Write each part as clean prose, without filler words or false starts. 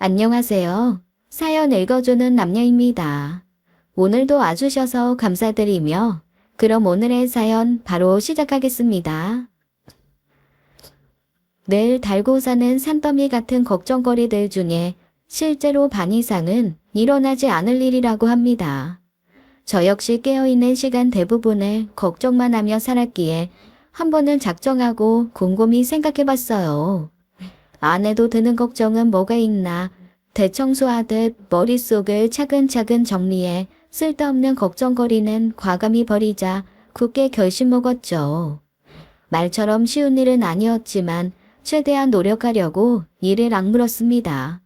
안녕하세요. 사연 읽어주는 남녀입니다. 오늘도 와주셔서 감사드리며 그럼 오늘의 사연 바로 시작하겠습니다. 늘 달고 사는 산더미 같은 걱정거리들 중에 실제로 반 이상은 일어나지 않을 일이라고 합니다. 저 역시 깨어있는 시간 대부분을 걱정만 하며 살았기에 한 번은 작정하고 곰곰이 생각해봤어요. 안 해도 드는 걱정은 뭐가 있나. 대청소하듯 머릿속을 차근차근 정리해 쓸데없는 걱정거리는 과감히 버리자 굳게 결심 먹었죠. 말처럼 쉬운 일은 아니었지만 최대한 노력하려고 이를 악물었습니다.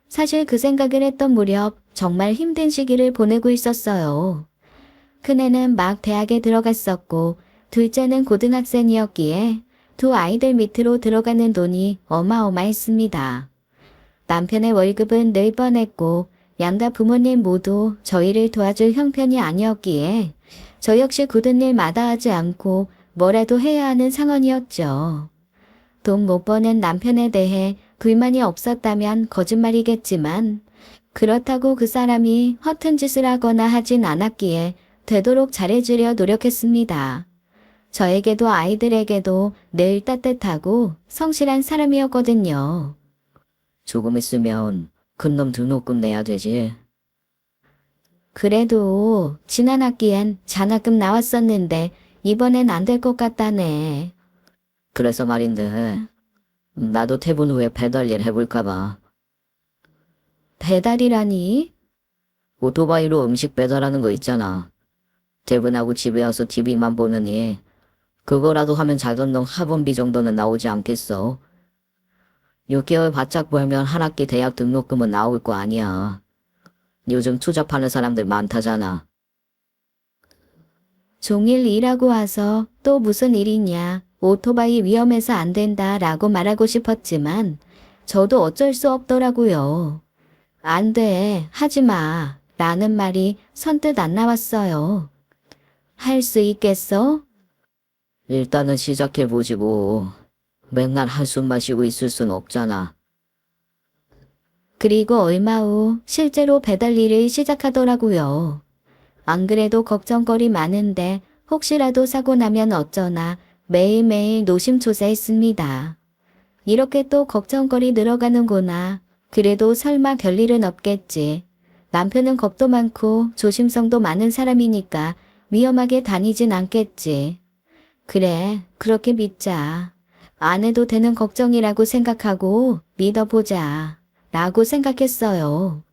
사실 그 생각을 했던 무렵 정말 힘든 시기를 보내고 있었어요. 큰애는 막 대학에 들어갔었고 둘째는 고등학생이었기에 두 아이들 밑으로 들어가는 돈이 어마어마했습니다. 남편의 월급은 늘 뻔했고 양가 부모님 모두 저희를 도와줄 형편이 아니었기에 저 역시 굳은 일 마다하지 않고 뭐라도 해야 하는 상황이었죠. 돈 못 버는 남편에 대해 불만이 없었다면 거짓말이겠지만 그렇다고 그 사람이 허튼 짓을 하거나 하진 않았기에 되도록 잘해주려 노력했습니다. 저에게도 아이들에게도 늘 따뜻하고 성실한 사람이었거든요. 조금 있으면 큰놈 등록금 내야 되지. 그래도 지난 학기엔 장학금 나왔었는데 이번엔 안 될 것 같다네. 그래서 말인데 나도 퇴근 후에 배달 일 해볼까봐. 배달이라니? 오토바이로 음식 배달하는 거 있잖아. 퇴근하고 집에 와서 TV만 보느니 그거라도 하면 자전동 학원비 정도는 나오지 않겠어. 6개월 바짝 벌면 한 학기 대학 등록금은 나올 거 아니야. 요즘 투잡하는 사람들 많다잖아. 종일 일하고 와서 또 무슨 일이냐. 오토바이 위험해서 안 된다 라고 말하고 싶었지만 저도 어쩔 수 없더라고요. 안 돼, 하지 마 라는 말이 선뜻 안 나왔어요. 할 수 있겠어? 일단은 시작해보지 뭐. 맨날 한숨 마시고 있을 순 없잖아. 그리고 얼마 후 실제로 배달 일을 시작하더라고요. 안 그래도 걱정거리 많은데 혹시라도 사고 나면 어쩌나 매일매일 노심초사했습니다. 이렇게 또 걱정거리 늘어가는구나. 그래도 설마 별일은 없겠지. 남편은 겁도 많고 조심성도 많은 사람이니까 위험하게 다니진 않겠지. 그래, 그렇게 믿자. 안 해도 되는 걱정이라고 생각하고 믿어보자. 라고 생각했어요.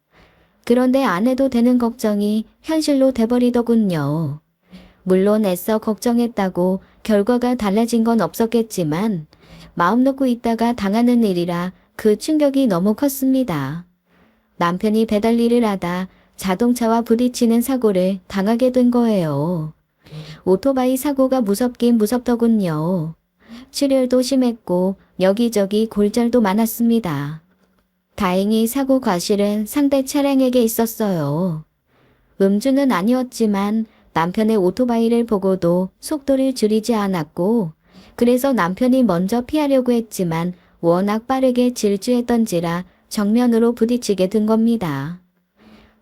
그런데 안 해도 되는 걱정이 현실로 돼버리더군요. 물론 애써 걱정했다고 결과가 달라진 건 없었겠지만 마음 놓고 있다가 당하는 일이라 그 충격이 너무 컸습니다. 남편이 배달 일을 하다 자동차와 부딪히는 사고를 당하게 된 거예요. 오토바이 사고가 무섭긴 무섭더군요. 출혈도 심했고 여기저기 골절도 많았습니다. 다행히 사고 과실은 상대 차량에게 있었어요. 음주는 아니었지만 남편의 오토바이를 보고도 속도를 줄이지 않았고 그래서 남편이 먼저 피하려고 했지만 워낙 빠르게 질주했던지라 정면으로 부딪히게 된 겁니다.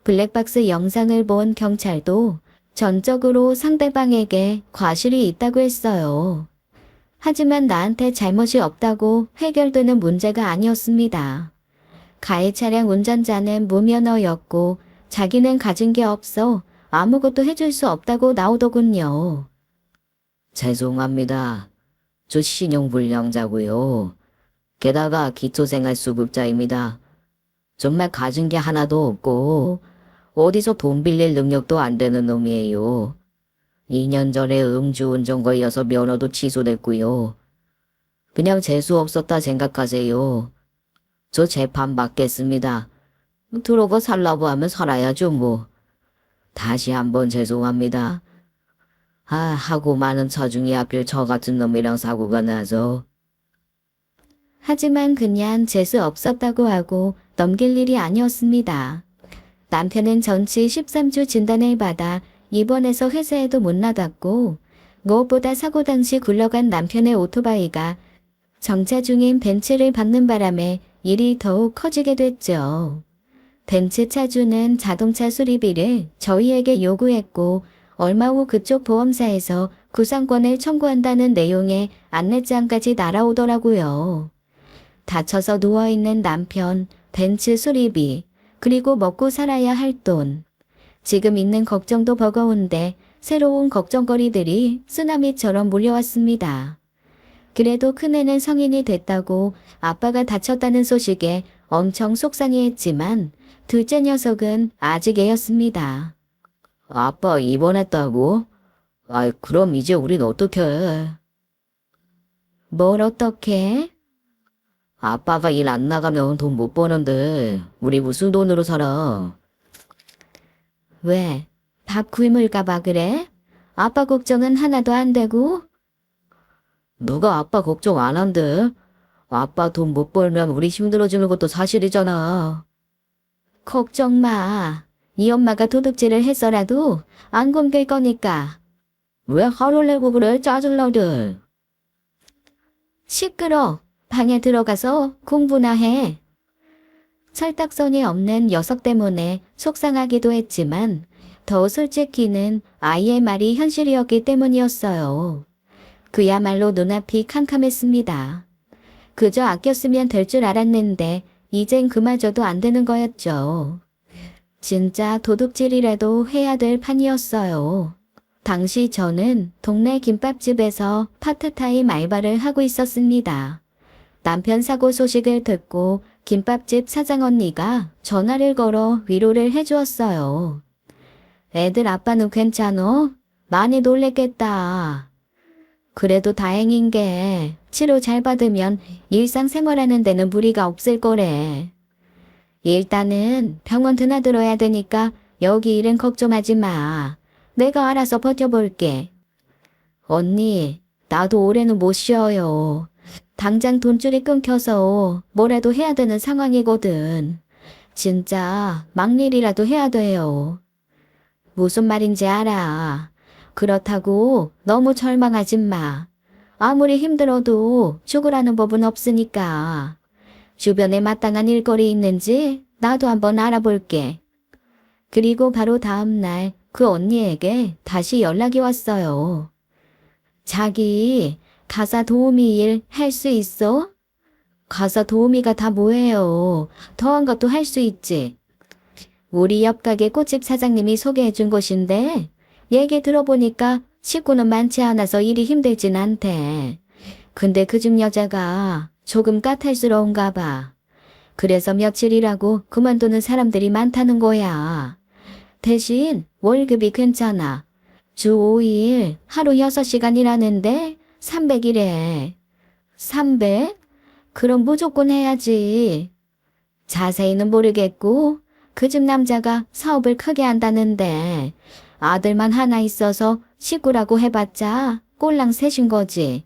블랙박스 영상을 본 경찰도 전적으로 상대방에게 과실이 있다고 했어요. 하지만 나한테 잘못이 없다고 해결되는 문제가 아니었습니다. 가해 차량 운전자는 무면허였고 자기는 가진 게 없어 아무것도 해줄 수 없다고 나오더군요. 죄송합니다. 저 신용불량자고요. 게다가 기초생활수급자입니다. 정말 가진 게 하나도 없고 어디서 돈 빌릴 능력도 안 되는 놈이에요. 2년 전에 음주운전 걸려서 면허도 취소됐고요. 그냥 재수 없었다 생각하세요. 저 재판 받겠습니다. 들어가 살라고 하면 살아야죠 뭐. 다시 한번 죄송합니다. 하고 많은 차 중에 하필 저 같은 놈이랑 사고가 나서. 하지만 그냥 재수 없었다고 하고 넘길 일이 아니었습니다. 남편은 전치 13주 진단을 받아 입원해서 회사에도 못 나갔고 무엇보다 사고 당시 굴러간 남편의 오토바이가 정차 중인 벤츠를 받는 바람에 일이 더욱 커지게 됐죠. 벤츠 차주는 자동차 수리비를 저희에게 요구했고 얼마 후 그쪽 보험사에서 구상권을 청구한다는 내용의 안내장까지 날아오더라고요. 다쳐서 누워있는 남편, 벤츠 수리비, 그리고 먹고 살아야 할 돈. 지금 있는 걱정도 버거운데 새로운 걱정거리들이 쓰나미처럼 몰려왔습니다. 그래도 큰애는 성인이 됐다고 아빠가 다쳤다는 소식에 엄청 속상해했지만 둘째 녀석은 아직 애였습니다. 아빠 입원했다고? 아이, 그럼 이제 우린 어떡해? 뭘 어떻게? 아빠가 일 안 나가면 돈 못 버는데 우리 무슨 돈으로 살아? 왜? 밥 굶을까봐 그래? 아빠 걱정은 하나도 안 되고? 누가 아빠 걱정 안 한대? 아빠 돈 못 벌면 우리 힘들어지는 것도 사실이잖아. 걱정 마. 이 엄마가 도둑질을 했어라도 안 굶길 거니까. 왜 화를 내고 그래, 짜증나게. 시끄러. 방에 들어가서 공부나 해. 철딱선이 없는 녀석 때문에 속상하기도 했지만 더 솔직히는 아이의 말이 현실이었기 때문이었어요. 그야말로 눈앞이 캄캄했습니다. 그저 아꼈으면 될 줄 알았는데 이젠 그마저도 안 되는 거였죠. 진짜 도둑질이라도 해야 될 판이었어요. 당시 저는 동네 김밥집에서 파트타임 알바를 하고 있었습니다. 남편 사고 소식을 듣고 김밥집 사장 언니가 전화를 걸어 위로를 해주었어요. 애들 아빠는 괜찮어? 많이 놀랬겠다. 그래도 다행인 게 치료 잘 받으면 일상생활하는 데는 무리가 없을 거래. 일단은 병원 드나들어야 되니까 여기 일은 걱정하지 마. 내가 알아서 버텨볼게. 언니, 나도 올해는 못 쉬어요. 당장 돈줄이 끊겨서 뭐라도 해야 되는 상황이거든. 진짜 막일이라도 해야 돼요. 무슨 말인지 알아. 그렇다고 너무 절망하지 마. 아무리 힘들어도 죽으라는 법은 없으니까. 주변에 마땅한 일거리 있는지 나도 한번 알아볼게. 그리고 바로 다음 날 그 언니에게 다시 연락이 왔어요. 자기 가사 도우미 일 할 수 있어? 가사 도우미가 다 뭐예요? 더한 것도 할 수 있지. 우리 옆 가게 꽃집 사장님이 소개해 준 곳인데 얘기 들어보니까 식구는 많지 않아서 일이 힘들진 않대. 근데 그 집 여자가 조금 까탈스러운가 봐. 그래서 며칠 일하고 그만두는 사람들이 많다는 거야. 대신 월급이 괜찮아. 주 5일 하루 6시간 일하는데 300이래. 300? 그럼 무조건 해야지. 자세히는 모르겠고 그 집 남자가 사업을 크게 한다는데 아들만 하나 있어서 식구라고 해봤자 꼴랑 셋인 거지.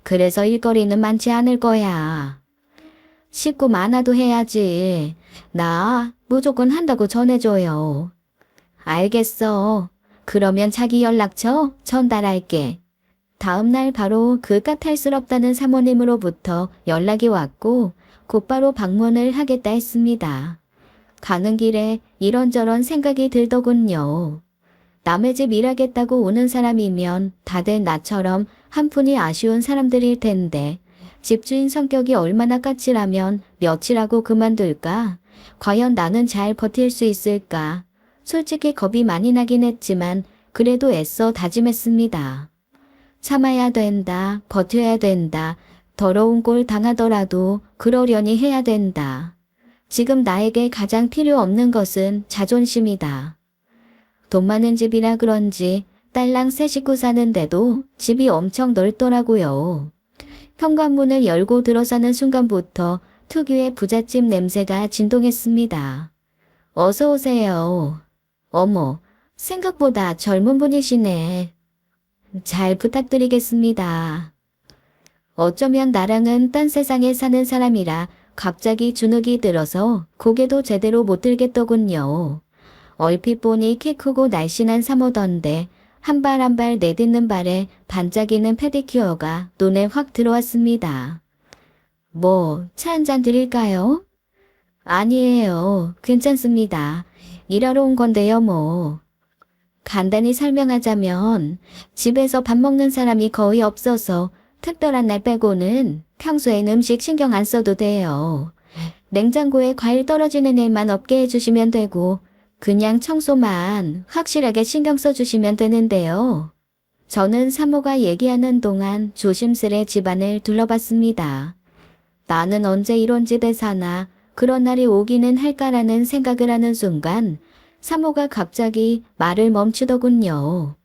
그래서 일거리는 많지 않을 거야. 식구 많아도 해야지. 나 무조건 한다고 전해줘요. 알겠어. 그러면 자기 연락처 전달할게. 다음 날 바로 그 까탈스럽다는 사모님으로부터 연락이 왔고 곧바로 방문을 하겠다 했습니다. 가는 길에 이런저런 생각이 들더군요. 남의 집 일하겠다고 오는 사람이면 다들 나처럼 한푼이 아쉬운 사람들일 텐데 집주인 성격이 얼마나 까칠하면 며칠하고 그만둘까? 과연 나는 잘 버틸 수 있을까? 솔직히 겁이 많이 나긴 했지만 그래도 애써 다짐했습니다. 참아야 된다. 버텨야 된다. 더러운 꼴 당하더라도 그러려니 해야 된다. 지금 나에게 가장 필요 없는 것은 자존심이다. 돈 많은 집이라 그런지 딸랑 세 식구 사는데도 집이 엄청 넓더라고요. 현관문을 열고 들어서는 순간부터 특유의 부잣집 냄새가 진동했습니다. 어서 오세요. 어머, 생각보다 젊은 분이시네. 잘 부탁드리겠습니다. 어쩌면 나랑은 딴 세상에 사는 사람이라 갑자기 주눅이 들어서 고개도 제대로 못 들겠더군요. 얼핏 보니 키 크고 날씬한 사모던데 한 발 한 발 내딛는 발에 반짝이는 페디큐어가 눈에 확 들어왔습니다. 차 한 잔 드릴까요? 아니에요. 괜찮습니다. 일하러 온 건데요, 뭐. 간단히 설명하자면 집에서 밥 먹는 사람이 거의 없어서 특별한 날 빼고는 평소엔 음식 신경 안 써도 돼요. 냉장고에 과일 떨어지는 일만 없게 해주시면 되고 그냥 청소만 확실하게 신경 써주시면 되는데요. 저는 사모가 얘기하는 동안 조심스레 집안을 둘러봤습니다. 나는 언제 이런 집에 사나 그런 날이 오기는 할까라는 생각을 하는 순간 사모가 갑자기 말을 멈추더군요.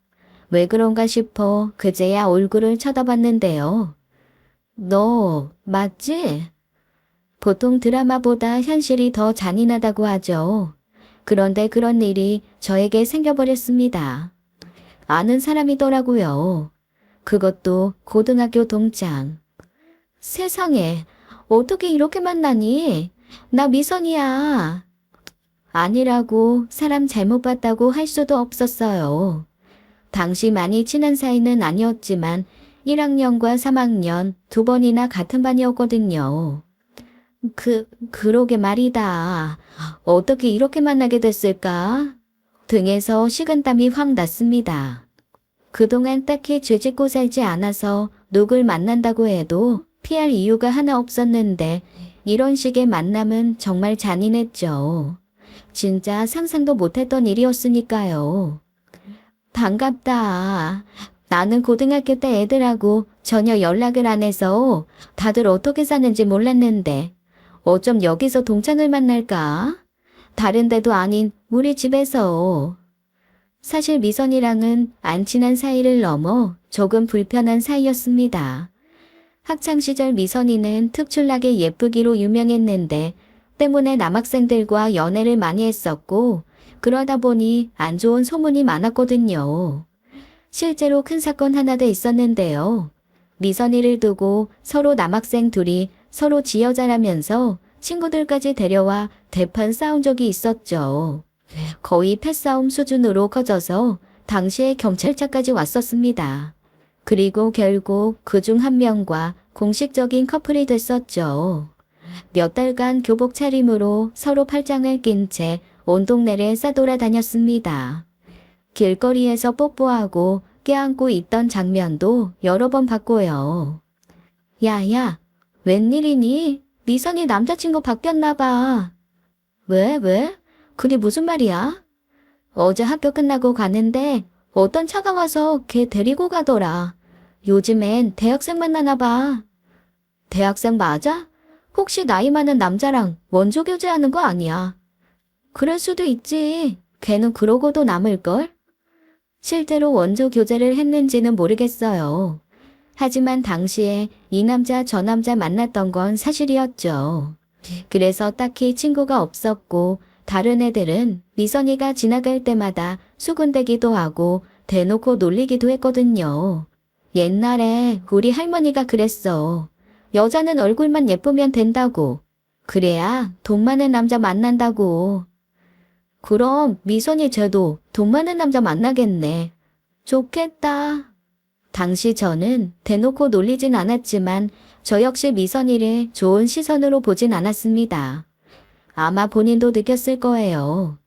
왜 그런가 싶어 그제야 얼굴을 쳐다봤는데요. 너 맞지? 보통 드라마보다 현실이 더 잔인하다고 하죠. 그런데 그런 일이 저에게 생겨버렸습니다. 아는 사람이더라고요. 그것도 고등학교 동창. 세상에, 어떻게 이렇게 만나니? 나 미선이야. 아니라고 사람 잘못 봤다고 할 수도 없었어요. 당시 많이 친한 사이는 아니었지만 1학년과 3학년 두 번이나 같은 반이었거든요. 그러게 말이다. 어떻게 이렇게 만나게 됐을까? 등에서 식은땀이 확 났습니다. 그동안 딱히 죄짓고 살지 않아서 누굴 만난다고 해도 피할 이유가 하나 없었는데 이런 식의 만남은 정말 잔인했죠. 진짜 상상도 못했던 일이었으니까요. 반갑다. 나는 고등학교 때 애들하고 전혀 연락을 안 해서 다들 어떻게 사는지 몰랐는데 어쩜 여기서 동창을 만날까? 다른 데도 아닌 우리 집에서. 사실 미선이랑은 안 친한 사이를 넘어 조금 불편한 사이였습니다. 학창시절 미선이는 특출나게 예쁘기로 유명했는데 때문에 남학생들과 연애를 많이 했었고 그러다 보니 안 좋은 소문이 많았거든요. 실제로 큰 사건 하나도 있었는데요. 미선이를 두고 서로 남학생 둘이 서로 지여자라면서 친구들까지 데려와 대판 싸운 적이 있었죠. 거의 패싸움 수준으로 커져서 당시에 경찰차까지 왔었습니다. 그리고 결국 그중 한 명과 공식적인 커플이 됐었죠. 몇 달간 교복 차림으로 서로 팔짱을 낀 채 온 동네를 싸돌아다녔습니다. 길거리에서 뽀뽀하고 껴안고 있던 장면도 여러 번 봤고요. 야야, 웬일이니? 미선이 남자친구 바뀌었나 봐. 왜? 그게 무슨 말이야? 어제 학교 끝나고 가는데 어떤 차가 와서 걔 데리고 가더라. 요즘엔 대학생 만나나 봐. 대학생 맞아? 혹시 나이 많은 남자랑 원조 교제하는 거 아니야? 그럴 수도 있지. 걔는 그러고도 남을걸? 실제로 원조 교제를 했는지는 모르겠어요. 하지만 당시에 이 남자 저 남자 만났던 건 사실이었죠. 그래서 딱히 친구가 없었고 다른 애들은 미선이가 지나갈 때마다 수군대기도 하고 대놓고 놀리기도 했거든요. 옛날에 우리 할머니가 그랬어. 여자는 얼굴만 예쁘면 된다고. 그래야 돈 많은 남자 만난다고. 그럼 미선이 쟤도 돈 많은 남자 만나겠네. 좋겠다. 당시 저는 대놓고 놀리진 않았지만 저 역시 미선이를 좋은 시선으로 보진 않았습니다. 아마 본인도 느꼈을 거예요.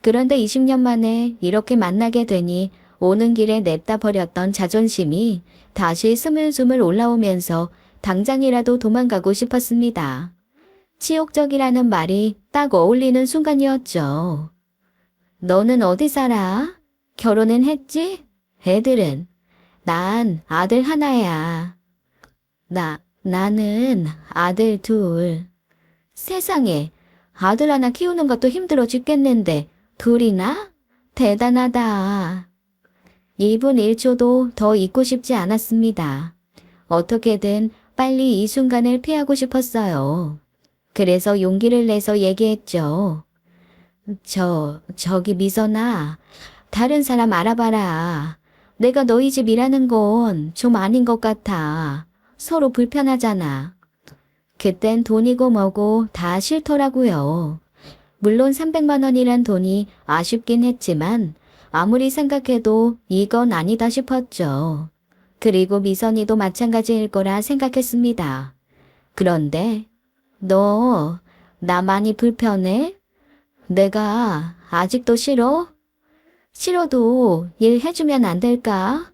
그런데 20년 만에 이렇게 만나게 되니 오는 길에 냅다 버렸던 자존심이 다시 스물스물 올라오면서 당장이라도 도망가고 싶었습니다. 치욕적이라는 말이 딱 어울리는 순간이었죠. 너는 어디 살아? 결혼은 했지? 애들은? 난 아들 하나야. 나는 아들 둘. 세상에, 아들 하나 키우는 것도 힘들어 죽겠는데 둘이나? 대단하다. 1분 1초도 더 있고 싶지 않았습니다. 어떻게든 빨리 이 순간을 피하고 싶었어요. 그래서 용기를 내서 얘기했죠. 저기 미선아, 다른 사람 알아봐라. 내가 너희 집 일하는 건 좀 아닌 것 같아. 서로 불편하잖아. 그땐 돈이고 뭐고 다 싫더라고요. 물론 300만 원이란 돈이 아쉽긴 했지만 아무리 생각해도 이건 아니다 싶었죠. 그리고 미선이도 마찬가지일 거라 생각했습니다. 그런데 너 나 많이 불편해? 내가 아직도 싫어? 싫어도 일해주면 안 될까?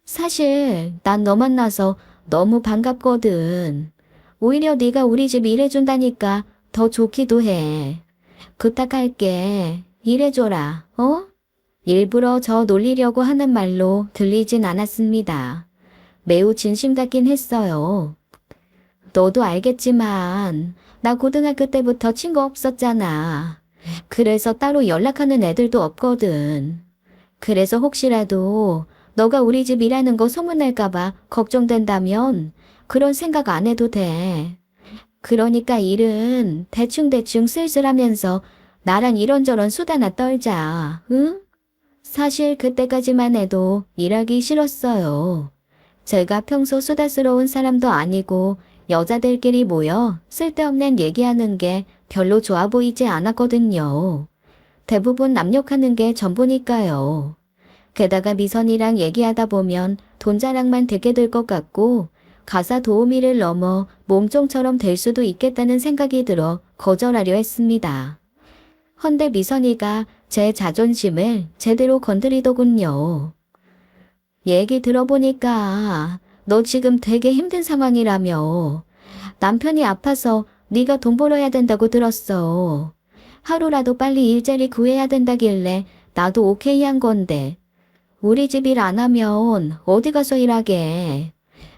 사실 난 너 만나서 너무 반갑거든. 오히려 네가 우리 집 일해준다니까 더 좋기도 해. 부탁할게. 일해줘라. 어? 일부러 저 놀리려고 하는 말로 들리진 않았습니다. 매우 진심 같긴 했어요. 너도 알겠지만 나 고등학교 때부터 친구 없었잖아. 그래서 따로 연락하는 애들도 없거든. 그래서 혹시라도 너가 우리 집 일하는 거 소문날까봐 걱정된다면 그런 생각 안 해도 돼. 그러니까 일은 대충대충 슬슬 하면서 나랑 이런저런 수다나 떨자. 응? 사실 그때까지만 해도 일하기 싫었어요. 제가 평소 수다스러운 사람도 아니고 여자들끼리 모여 쓸데없는 얘기하는 게 별로 좋아 보이지 않았거든요. 대부분 남욕하는 게 전부니까요. 게다가 미선이랑 얘기하다 보면 돈 자랑만 되게 될 것 같고 가사 도우미를 넘어 몸종처럼 될 수도 있겠다는 생각이 들어 거절하려 했습니다. 헌데 미선이가 제 자존심을 제대로 건드리더군요. 얘기 들어보니까 너 지금 되게 힘든 상황이라며. 남편이 아파서 네가 돈 벌어야 된다고 들었어. 하루라도 빨리 일자리 구해야 된다길래 나도 오케이 한 건데. 우리 집 일 안 하면 어디 가서 일하게.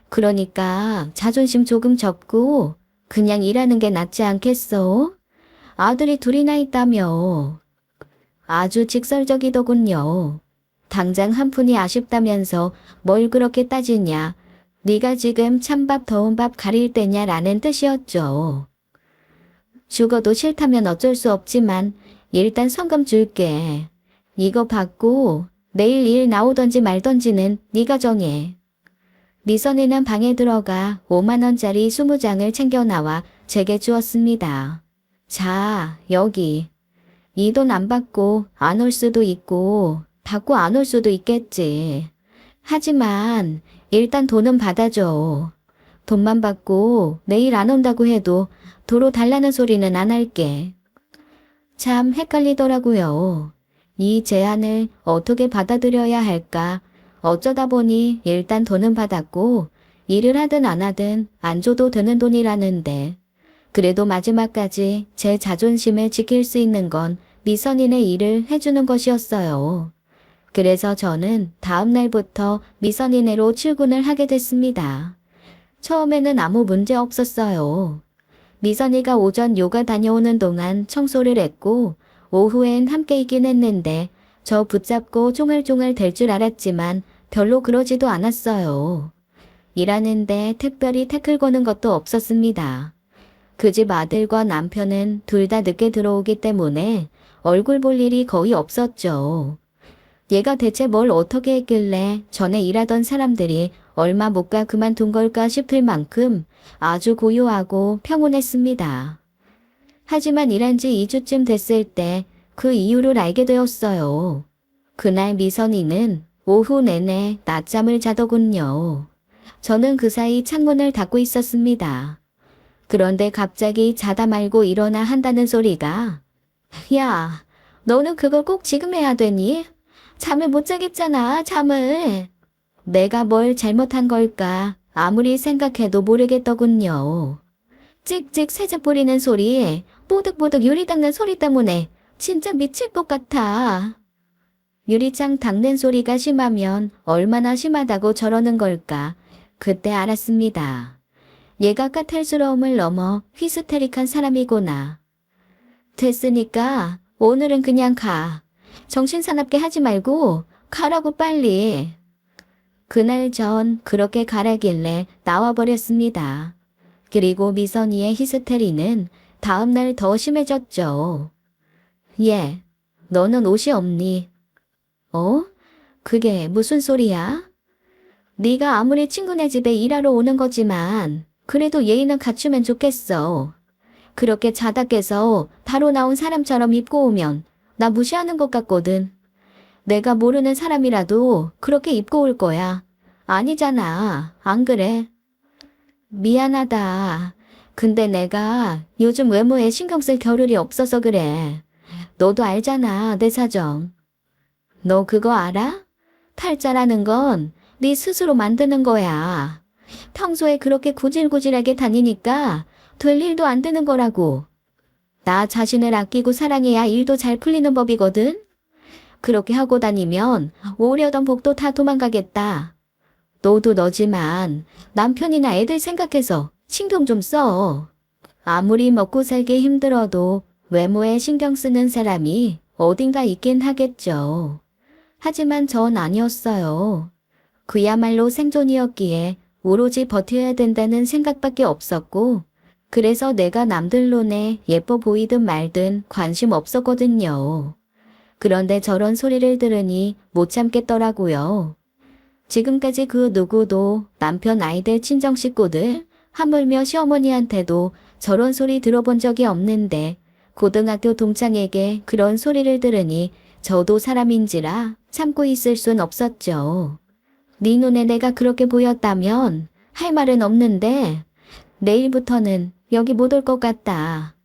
그러니까 자존심 조금 접고 그냥 일하는 게 낫지 않겠어? 아들이 둘이나 있다며. 아주 직설적이더군요. 당장 한 푼이 아쉽다면서 뭘 그렇게 따지냐. 네가 지금 찬밥 더운 밥 가릴 때냐라는 뜻이었죠. 죽어도 싫다면 어쩔 수 없지만 일단 성금 줄게. 이거 받고 내일 일 나오던지 말던지는 네가 정해. 미선이는 방에 들어가 5만 원짜리 20장을 챙겨 나와 제게 주었습니다. 자, 여기. 이 돈 안 받고 안 올 수도 있고 받고 안 올 수도 있겠지. 하지만 일단 돈은 받아줘. 돈만 받고 내일 안 온다고 해도 도로 달라는 소리는 안 할게. 참 헷갈리더라고요. 이 제안을 어떻게 받아들여야 할까? 어쩌다 보니 일단 돈은 받았고 일을 하든 안 하든 안 줘도 되는 돈이라는데 그래도 마지막까지 제 자존심을 지킬 수 있는 건 미선이네 일을 해주는 것이었어요. 그래서 저는 다음 날부터 미선이네로 출근을 하게 됐습니다. 처음에는 아무 문제 없었어요. 미선이가 오전 요가 다녀오는 동안 청소를 했고 오후엔 함께 있긴 했는데 저 붙잡고 종알종알 될 줄 알았지만 별로 그러지도 않았어요. 일하는데 특별히 태클 거는 것도 없었습니다. 그 집 아들과 남편은 둘 다 늦게 들어오기 때문에 얼굴 볼 일이 거의 없었죠. 얘가 대체 뭘 어떻게 했길래 전에 일하던 사람들이 얼마 못 가 그만둔 걸까 싶을 만큼 아주 고요하고 평온했습니다. 하지만 일한 지 2주쯤 됐을 때 그 이유를 알게 되었어요. 그날 미선이는 오후 내내 낮잠을 자더군요. 저는 그 사이 창문을 닫고 있었습니다. 그런데 갑자기 자다 말고 일어나 한다는 소리가 야, 너는 그걸 꼭 지금 해야 되니? 잠을 못 자겠잖아, 잠을. 내가 뭘 잘못한 걸까 아무리 생각해도 모르겠더군요. 찍찍 세제 뿌리는 소리, 뽀득뽀득 유리 닦는 소리 때문에 진짜 미칠 것 같아. 유리창 닦는 소리가 심하면 얼마나 심하다고 저러는 걸까. 그때 알았습니다. 얘가 까탈스러움을 넘어 히스테릭한 사람이구나. 됐으니까 오늘은 그냥 가. 정신 사납게 하지 말고 가라고 빨리. 그날 전 그렇게 가라길래 나와버렸습니다. 그리고 미선이의 히스테리는 다음날 더 심해졌죠. 얘, 너는 옷이 없니? 어? 그게 무슨 소리야? 네가 아무리 친구네 집에 일하러 오는 거지만 그래도 예의는 갖추면 좋겠어. 그렇게 자다 깨서 바로 나온 사람처럼 입고 오면 나 무시하는 것 같거든. 내가 모르는 사람이라도 그렇게 입고 올 거야. 아니잖아. 안 그래? 미안하다. 근데 내가 요즘 외모에 신경 쓸 겨를이 없어서 그래. 너도 알잖아, 내 사정. 너 그거 알아? 팔자라는 건 네 스스로 만드는 거야. 평소에 그렇게 구질구질하게 다니니까 될 일도 안 되는 거라고. 나 자신을 아끼고 사랑해야 일도 잘 풀리는 법이거든. 그렇게 하고 다니면 오려던 복도 다 도망가겠다. 너도 너지만 남편이나 애들 생각해서 신경 좀 써. 아무리 먹고 살기 힘들어도 외모에 신경 쓰는 사람이 어딘가 있긴 하겠죠. 하지만 전 아니었어요. 그야말로 생존이었기에 오로지 버텨야 된다는 생각밖에 없었고, 그래서 내가 남들 눈에 예뻐 보이든 말든 관심 없었거든요. 그런데 저런 소리를 들으니 못 참겠더라고요. 지금까지 그 누구도 남편 아이들 친정 식구들, 하물며 시어머니한테도 저런 소리 들어본 적이 없는데 고등학교 동창에게 그런 소리를 들으니 저도 사람인지라 참고 있을 순 없었죠. 네 눈에 내가 그렇게 보였다면 할 말은 없는데 내일부터는 여기 못 올 것 같다.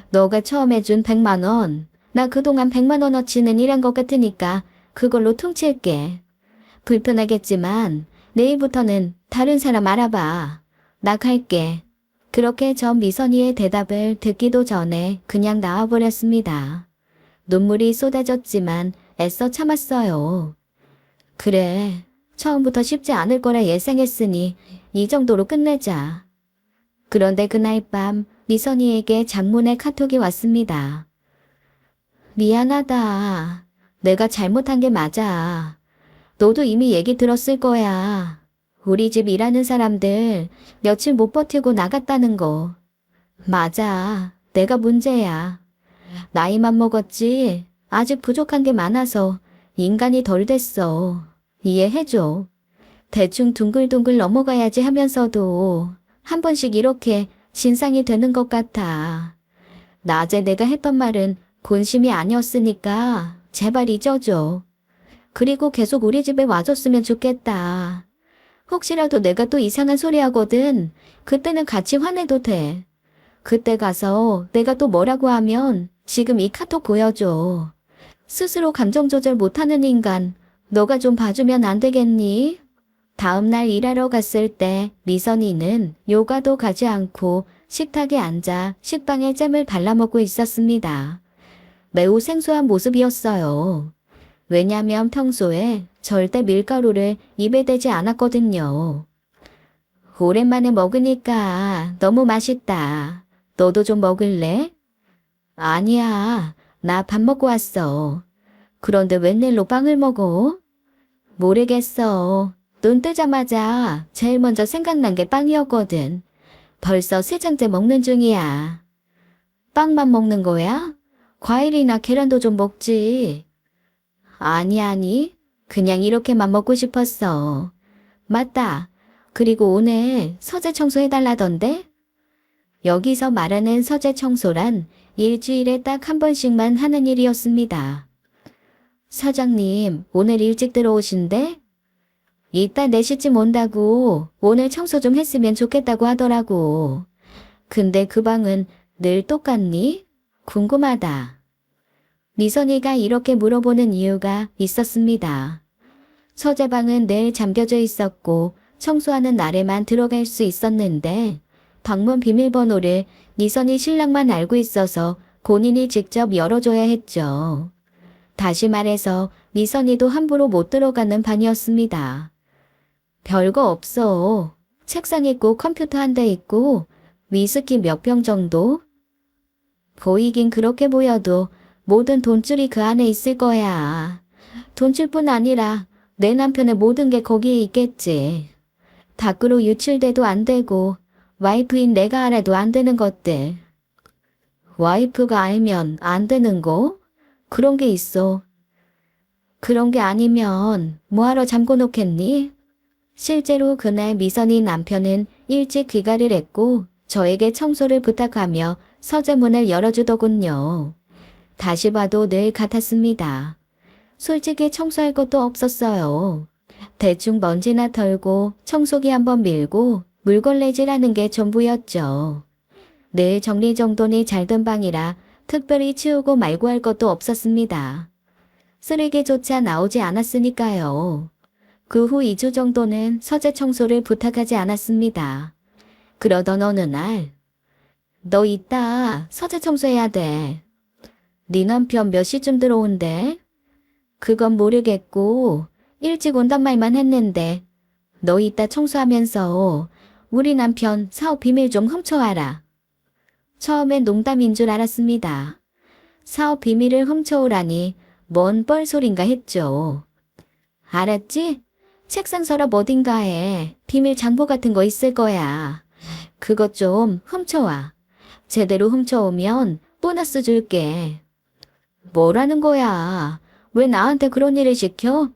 너가 처음에 준 100만 원, 나 그동안 100만 원어치는 일한 것 같으니까 그걸로 퉁칠게. 불편하겠지만 내일부터는 다른 사람 알아봐. 나 갈게. 그렇게 전 미선이의 대답을 듣기도 전에 그냥 나와버렸습니다. 눈물이 쏟아졌지만 애써 참았어요. 그래, 처음부터 쉽지 않을 거라 예상했으니 이 정도로 끝내자. 그런데 그날 밤 미선이에게 장문의 카톡이 왔습니다. 미안하다. 내가 잘못한 게 맞아. 너도 이미 얘기 들었을 거야. 우리 집 일하는 사람들 며칠 못 버티고 나갔다는 거. 맞아. 내가 문제야. 나이만 먹었지. 아직 부족한 게 많아서 인간이 덜 됐어. 이해해줘. 대충 둥글둥글 넘어가야지 하면서도 한 번씩 이렇게 진상이 되는 것 같아. 낮에 내가 했던 말은 본심이 아니었으니까 제발 잊어줘. 그리고 계속 우리 집에 와줬으면 좋겠다. 혹시라도 내가 또 이상한 소리 하거든. 그때는 같이 화내도 돼. 그때 가서 내가 또 뭐라고 하면 지금 이 카톡 보여줘. 스스로 감정 조절 못하는 인간, 너가 좀 봐주면 안 되겠니? 다음날 일하러 갔을 때 미선이는 요가도 가지 않고 식탁에 앉아 식빵에 잼을 발라먹고 있었습니다. 매우 생소한 모습이었어요. 왜냐면 평소에 절대 밀가루를 입에 대지 않았거든요. 오랜만에 먹으니까 너무 맛있다. 너도 좀 먹을래? 아니야. 나 밥 먹고 왔어. 그런데 웬일로 빵을 먹어? 모르겠어. 눈 뜨자마자 제일 먼저 생각난 게 빵이었거든. 벌써 3장째 먹는 중이야. 빵만 먹는 거야? 과일이나 계란도 좀 먹지. 아니. 그냥 이렇게만 먹고 싶었어. 맞다. 그리고 오늘 서재 청소해달라던데? 여기서 말하는 서재 청소란 일주일에 딱 한 번씩만 하는 일이었습니다. 사장님, 오늘 일찍 들어오신대? 이따 4시쯤 온다고 오늘 청소 좀 했으면 좋겠다고 하더라고. 근데 그 방은 늘 똑같니? 궁금하다. 미선이가 이렇게 물어보는 이유가 있었습니다. 서재방은 늘 잠겨져 있었고 청소하는 날에만 들어갈 수 있었는데 방문 비밀번호를 미선이 신랑만 알고 있어서 본인이 직접 열어줘야 했죠. 다시 말해서 미선이도 함부로 못 들어가는 방이었습니다. 별거 없어. 책상 있고 컴퓨터 한 대 있고 위스키 몇 병 정도? 보이긴 그렇게 보여도 모든 돈줄이 그 안에 있을 거야. 돈줄뿐 아니라 내 남편의 모든 게 거기에 있겠지. 밖으로 유출돼도 안 되고 와이프인 내가 알아도 안 되는 것들. 와이프가 알면 안 되는 거? 그런 게 있어. 그런 게 아니면 뭐하러 잠궈 놓겠니? 실제로 그날 미선이 남편은 일찍 귀가를 했고 저에게 청소를 부탁하며 서재문을 열어주더군요. 다시 봐도 늘 같았습니다. 솔직히 청소할 것도 없었어요. 대충 먼지나 털고 청소기 한번 밀고 물걸레질하는 게 전부였죠. 늘 정리정돈이 잘 된 방이라 특별히 치우고 말고 할 것도 없었습니다. 쓰레기조차 나오지 않았으니까요. 그 후 2주 정도는 서재 청소를 부탁하지 않았습니다. 그러던 어느 날, 너 이따 서재 청소해야 돼. 네 남편 몇 시쯤 들어온대? 그건 모르겠고 일찍 온단 말만 했는데 너 이따 청소하면서 우리 남편 사업 비밀 좀 훔쳐와라. 처음엔 농담인 줄 알았습니다. 사업 비밀을 훔쳐오라니 뭔 뻘소린가 했죠. 알았지? 책상 서랍 어딘가에 비밀 장보 같은 거 있을 거야. 그것 좀 훔쳐와. 제대로 훔쳐오면 보너스 줄게. 뭐라는 거야? 왜 나한테 그런 일을 시켜?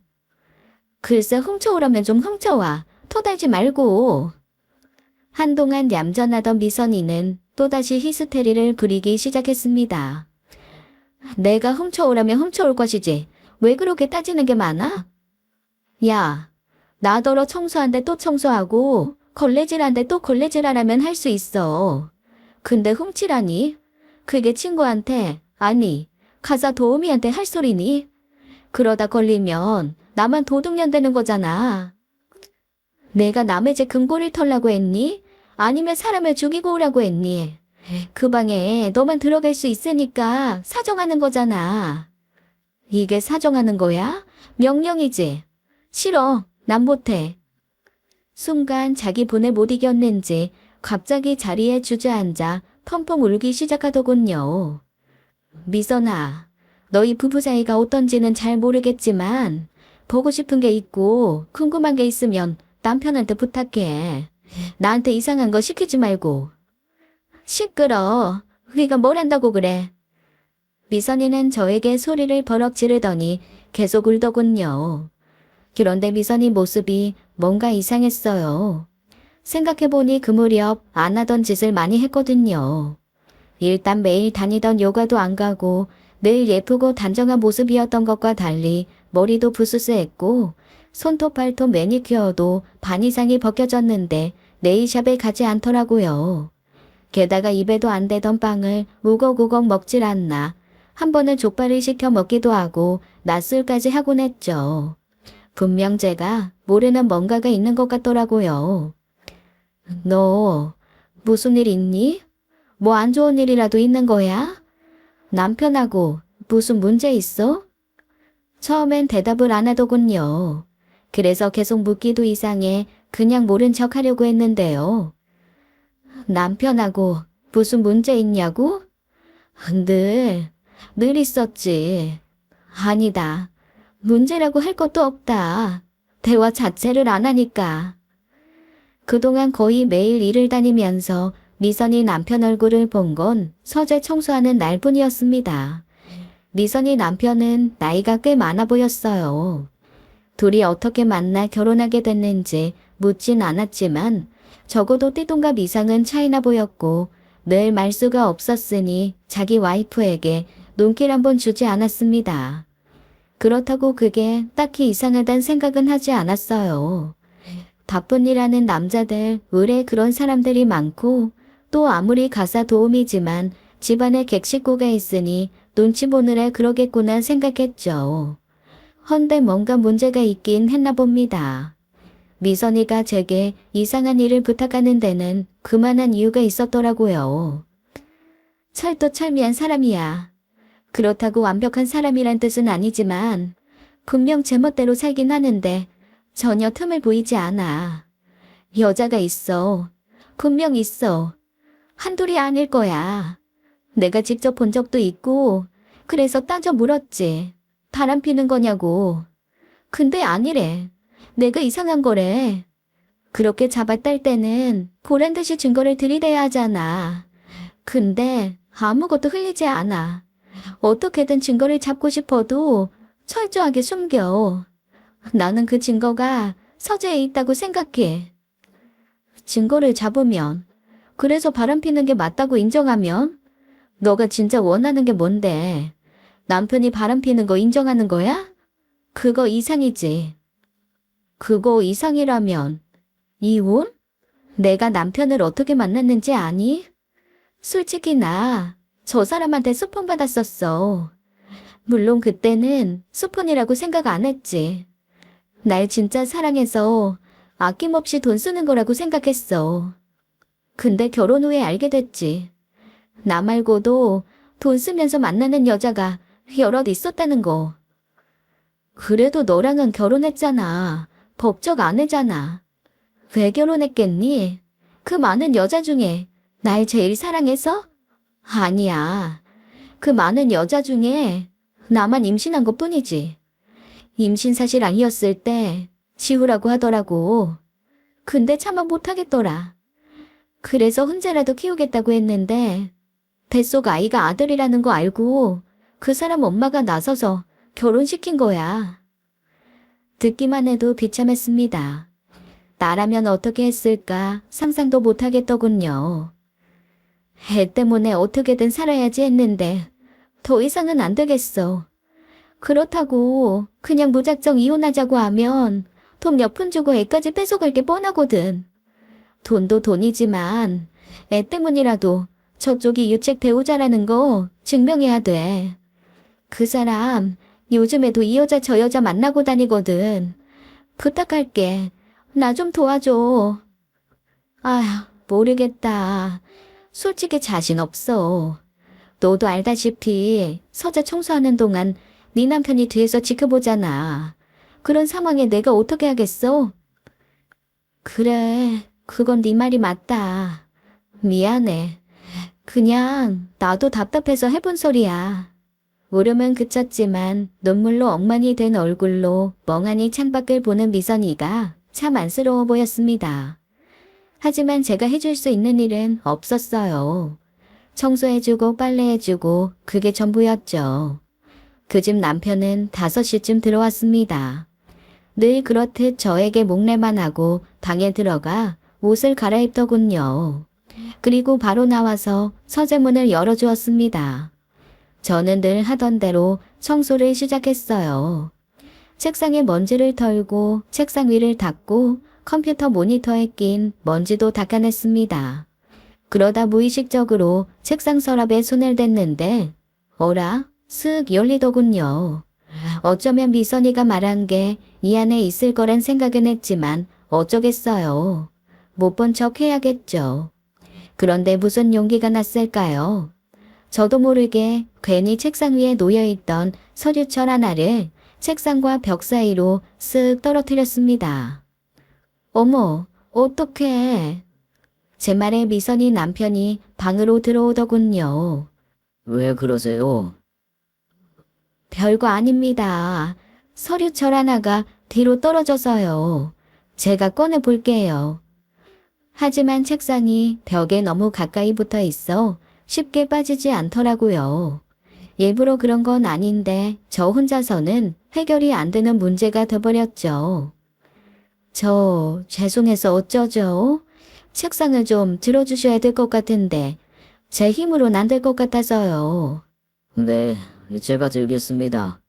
글쎄 훔쳐오라면 좀 훔쳐와. 토달지 말고. 한동안 얌전하던 미선이는 또다시 히스테리를 부리기 시작했습니다. 내가 훔쳐오라면 훔쳐올 것이지. 왜 그렇게 따지는 게 많아? 야, 나더러 청소한데 또 청소하고 걸레질한데 또 걸레질하라면 할 수 있어. 근데 훔치라니? 그게 친구한테, 아니, 가사 도우미한테 할 소리니? 그러다 걸리면 나만 도둑년 되는 거잖아. 내가 남의 집 금고를 털라고 했니? 아니면 사람을 죽이고 오라고 했니? 그 방에 너만 들어갈 수 있으니까 사정하는 거잖아. 이게 사정하는 거야? 명령이지. 싫어. 난 못해. 순간 자기 분에 못 이겼는지 갑자기 자리에 주저앉아 펑펑 울기 시작하더군요. 미선아, 너희 부부 사이가 어떤지는 잘 모르겠지만 보고 싶은 게 있고 궁금한 게 있으면 남편한테 부탁해. 나한테 이상한 거 시키지 말고. 시끄러. 네가 뭘 한다고 그래. 미선이는 저에게 소리를 버럭 지르더니 계속 울더군요. 그런데 미선이 모습이 뭔가 이상했어요. 생각해보니 그 무렵 안 하던 짓을 많이 했거든요. 일단 매일 다니던 요가도 안 가고 늘 예쁘고 단정한 모습이었던 것과 달리 머리도 부스스했고 손톱 발톱 매니큐어도 반 이상이 벗겨졌는데 네일샵에 가지 않더라고요. 게다가 입에도 안 대던 빵을 우걱우걱 먹질 않나. 한 번은 족발을 시켜 먹기도 하고 낮술까지 하곤 했죠. 분명 제가 모르는 뭔가가 있는 것 같더라고요. 너 무슨 일 있니? 뭐 안 좋은 일이라도 있는 거야? 남편하고 무슨 문제 있어? 처음엔 대답을 안 하더군요. 그래서 계속 묻기도 이상해 그냥 모른 척 하려고 했는데요. 남편하고 무슨 문제 있냐고? 늘 있었지. 아니다. 문제라고 할 것도 없다. 대화 자체를 안 하니까. 그동안 거의 매일 일을 다니면서 미선이 남편 얼굴을 본 건 서재 청소하는 날뿐이었습니다. 미선이 남편은 나이가 꽤 많아 보였어요. 둘이 어떻게 만나 결혼하게 됐는지 묻진 않았지만 적어도 띠동갑 이상은 차이나 보였고 늘 말수가 없었으니 자기 와이프에게 눈길 한번 주지 않았습니다. 그렇다고 그게 딱히 이상하단 생각은 하지 않았어요. 바쁜 일 하는 남자들 의뢰 그런 사람들이 많고 또 아무리 가사 도우미지만 집안에 객식구가 있으니 눈치 보느라 그러겠구나 생각했죠. 헌데 뭔가 문제가 있긴 했나 봅니다. 미선이가 제게 이상한 일을 부탁하는 데는 그만한 이유가 있었더라고요. 철도 철미한 사람이야. 그렇다고 완벽한 사람이란 뜻은 아니지만 분명 제멋대로 살긴 하는데 전혀 틈을 보이지 않아. 여자가 있어. 분명 있어. 한둘이 아닐 거야. 내가 직접 본 적도 있고 그래서 따져 물었지. 바람 피는 거냐고. 근데 아니래. 내가 이상한 거래. 그렇게 잡아딸 때는 보란 듯이 증거를 들이대야 하잖아. 근데 아무것도 흘리지 않아. 어떻게든 증거를 잡고 싶어도 철저하게 숨겨. 나는 그 증거가 서재에 있다고 생각해. 증거를 잡으면, 그래서 바람피는 게 맞다고 인정하면, 너가 진짜 원하는 게 뭔데? 남편이 바람피는 거 인정하는 거야? 그거 이상이지. 그거 이상이라면 이혼? 내가 남편을 어떻게 만났는지 아니? 솔직히 나 저 사람한테 스폰 받았었어. 물론 그때는 스폰이라고 생각 안 했지. 날 진짜 사랑해서 아낌없이 돈 쓰는 거라고 생각했어. 근데 결혼 후에 알게 됐지. 나 말고도 돈 쓰면서 만나는 여자가 여럿 있었다는 거. 그래도 너랑은 결혼했잖아. 법적 아내잖아. 왜 결혼했겠니? 그 많은 여자 중에 날 제일 사랑해서? 아니야. 그 많은 여자 중에 나만 임신한 것 뿐이지. 임신 사실 아니었을 때 지우라고 하더라고. 근데 차마 못하겠더라. 그래서 혼자라도 키우겠다고 했는데 뱃속 아이가 아들이라는 거 알고 그 사람 엄마가 나서서 결혼시킨 거야. 듣기만 해도 비참했습니다. 나라면 어떻게 했을까 상상도 못하겠더군요. 애 때문에 어떻게든 살아야지 했는데 더 이상은 안 되겠어. 그렇다고 그냥 무작정 이혼하자고 하면 돈 몇 푼 주고 애까지 뺏어갈 게 뻔하거든. 돈도 돈이지만 애 때문이라도 저쪽이 유책 배우자라는 거 증명해야 돼. 그 사람 요즘에도 이 여자 저 여자 만나고 다니거든. 부탁할게. 나 좀 도와줘. 아휴, 모르겠다. 솔직히 자신 없어. 너도 알다시피 서재 청소하는 동안 네 남편이 뒤에서 지켜보잖아. 그런 상황에 내가 어떻게 하겠어? 그래, 그건 네 말이 맞다. 미안해. 그냥 나도 답답해서 해본 소리야. 울음은 그쳤지만 눈물로 엉망이 된 얼굴로 멍하니 창밖을 보는 미선이가 참 안쓰러워 보였습니다. 하지만 제가 해줄 수 있는 일은 없었어요. 청소해주고 빨래해주고 그게 전부였죠. 그 집 남편은 5시쯤 들어왔습니다. 늘 그렇듯 저에게 목례만 하고 방에 들어가 옷을 갈아입더군요. 그리고 바로 나와서 서재문을 열어주었습니다. 저는 늘 하던 대로 청소를 시작했어요. 책상에 먼지를 털고 책상 위를 닦고 컴퓨터 모니터에 낀 먼지도 닦아냈습니다. 그러다 무의식적으로 책상 서랍에 손을 댔는데 어라? 쓱 열리더군요. 어쩌면 미선이가 말한 게 이 안에 있을 거란 생각은 했지만 어쩌겠어요. 못 본 척 해야겠죠. 그런데 무슨 용기가 났을까요? 저도 모르게 괜히 책상 위에 놓여있던 서류철 하나를 책상과 벽 사이로 쓱 떨어뜨렸습니다. 어머, 어떡해. 제 말에 미선이 남편이 방으로 들어오더군요. 왜 그러세요? 별거 아닙니다. 서류철 하나가 뒤로 떨어져서요. 제가 꺼내 볼게요. 하지만 책상이 벽에 너무 가까이 붙어 있어 쉽게 빠지지 않더라고요. 일부러 그런 건 아닌데 저 혼자서는 해결이 안 되는 문제가 돼버렸죠. 저 죄송해서 어쩌죠? 책상을 좀 들어주셔야 될 것 같은데 제 힘으로는 안 될 것 같아서요. 네, 제가 들겠습니다.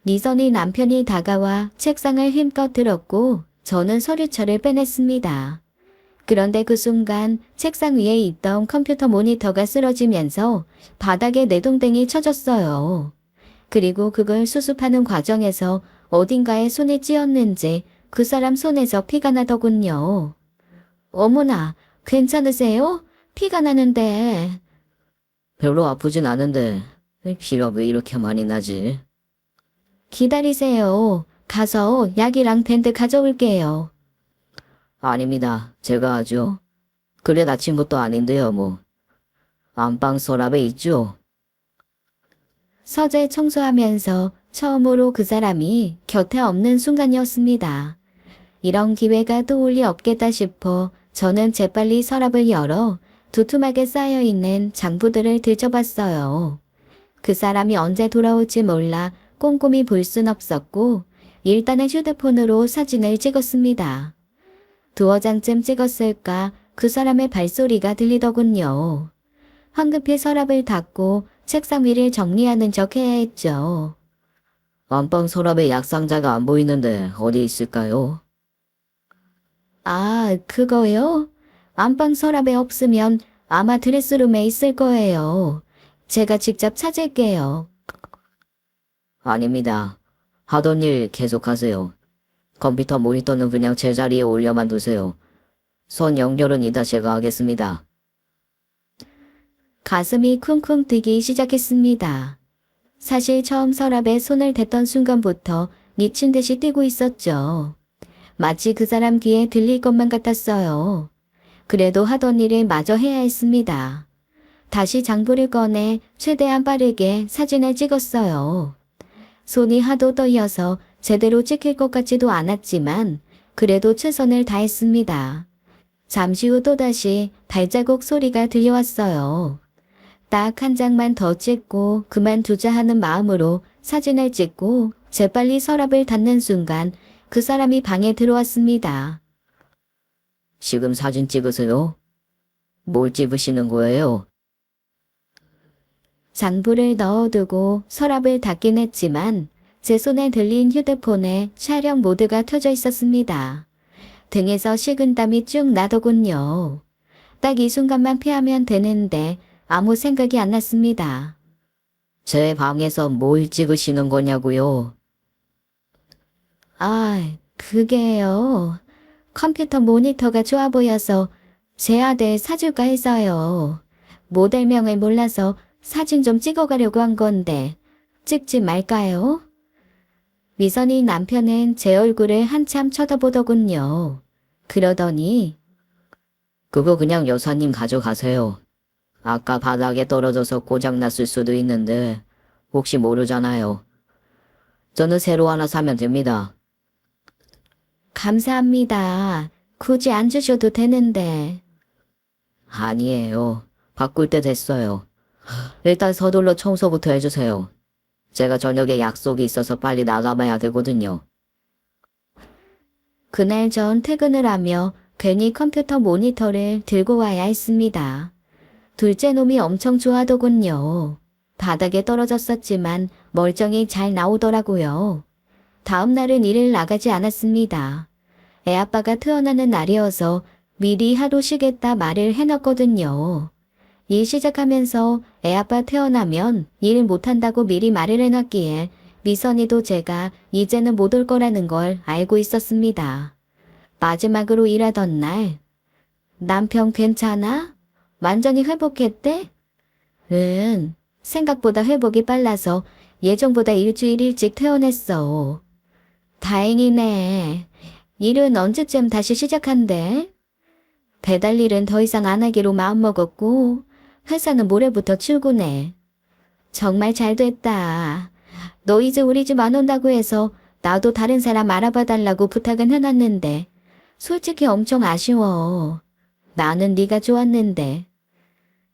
미선이 남편이 다가와 책상을 힘껏 들었고 저는 서류철을 빼냈습니다. 그런데 그 순간 책상 위에 있던 컴퓨터 모니터가 쓰러지면서 바닥에 내동댕이 쳐졌어요. 그리고 그걸 수습하는 과정에서 어딘가에 손이 찧었는지 그 사람 손에서 피가 나더군요. 어머나, 괜찮으세요? 피가 나는데. 별로 아프진 않은데 피가 왜 이렇게 많이 나지? 기다리세요. 가서 약이랑 밴드 가져올게요. 아닙니다. 제가 하죠. 그래 다친 것도 아닌데요, 뭐. 안방 서랍에 있죠? 서재 청소하면서 처음으로 그 사람이 곁에 없는 순간이었습니다. 이런 기회가 또 올 리 없겠다 싶어 저는 재빨리 서랍을 열어 두툼하게 쌓여있는 장부들을 들춰봤어요. 그 사람이 언제 돌아올지 몰라 꼼꼼히 볼 순 없었고 일단은 휴대폰으로 사진을 찍었습니다. 2장쯤 찍었을까 그 사람의 발소리가 들리더군요. 황급히 서랍을 닫고 책상 위를 정리하는 척 해야 했죠. 안방 서랍에 약상자가 안 보이는데 어디 있을까요? 아, 그거요? 안방 서랍에 없으면 아마 드레스룸에 있을 거예요. 제가 직접 찾을게요. 아닙니다. 하던 일 계속하세요. 컴퓨터 모니터는 그냥 제자리에 올려만 두세요. 선 연결은 이따 제가 하겠습니다. 가슴이 쿵쿵 뛰기 시작했습니다. 사실 처음 서랍에 손을 댔던 순간부터 미친 듯이 뛰고 있었죠. 마치 그 사람 귀에 들릴 것만 같았어요. 그래도 하던 일을 마저 해야 했습니다. 다시 장부를 꺼내 최대한 빠르게 사진을 찍었어요. 손이 하도 떨려서 제대로 찍힐 것 같지도 않았지만 그래도 최선을 다했습니다. 잠시 후 또다시 발자국 소리가 들려왔어요. 딱 한 장만 더 찍고 그만두자 하는 마음으로 사진을 찍고 재빨리 서랍을 닫는 순간 그 사람이 방에 들어왔습니다. 지금 사진 찍으세요? 뭘 찍으시는 거예요? 장부를 넣어두고 서랍을 닫긴 했지만 제 손에 들린 휴대폰에 촬영 모드가 켜져 있었습니다. 등에서 식은땀이 쭉 나더군요. 딱 이 순간만 피하면 되는데 아무 생각이 안 났습니다. 제 방에서 뭘 찍으시는 거냐고요? 그게요. 컴퓨터 모니터가 좋아 보여서 제 아들 사줄까 해서요. 모델명을 몰라서 사진 좀 찍어가려고 한 건데 찍지 말까요? 미선이 남편은 제 얼굴을 한참 쳐다보더군요. 그러더니 그거 그냥 여사님 가져가세요. 아까 바닥에 떨어져서 고장났을 수도 있는데 혹시 모르잖아요. 저는 새로 하나 사면 됩니다. 감사합니다. 굳이 안 주셔도 되는데. 아니에요. 바꿀 때 됐어요. 일단 서둘러 청소부터 해주세요. 제가 저녁에 약속이 있어서 빨리 나가봐야 되거든요. 그날 전 퇴근을 하며 괜히 컴퓨터 모니터를 들고 와야 했습니다. 둘째 놈이 엄청 좋아하더군요. 바닥에 떨어졌었지만 멀쩡히 잘 나오더라고요. 다음 날은 일을 나가지 않았습니다. 애아빠가 태어나는 날이어서 미리 하루 쉬겠다 말을 해놨거든요. 일 시작하면서 애아빠 태어나면 일 못한다고 미리 말을 해놨기에 미선이도 제가 이제는 못 올 거라는 걸 알고 있었습니다. 마지막으로 일하던 날, 남편 괜찮아? 완전히 회복했대? 응, 생각보다 회복이 빨라서 예정보다 일주일 일찍 퇴원했어. 다행이네. 일은 언제쯤 다시 시작한대? 배달 일은 더 이상 안 하기로 마음먹었고 회사는 모레부터 출근해. 정말 잘 됐다. 너 이제 우리 집 안 온다고 해서 나도 다른 사람 알아봐 달라고 부탁은 해놨는데 솔직히 엄청 아쉬워. 나는 네가 좋았는데.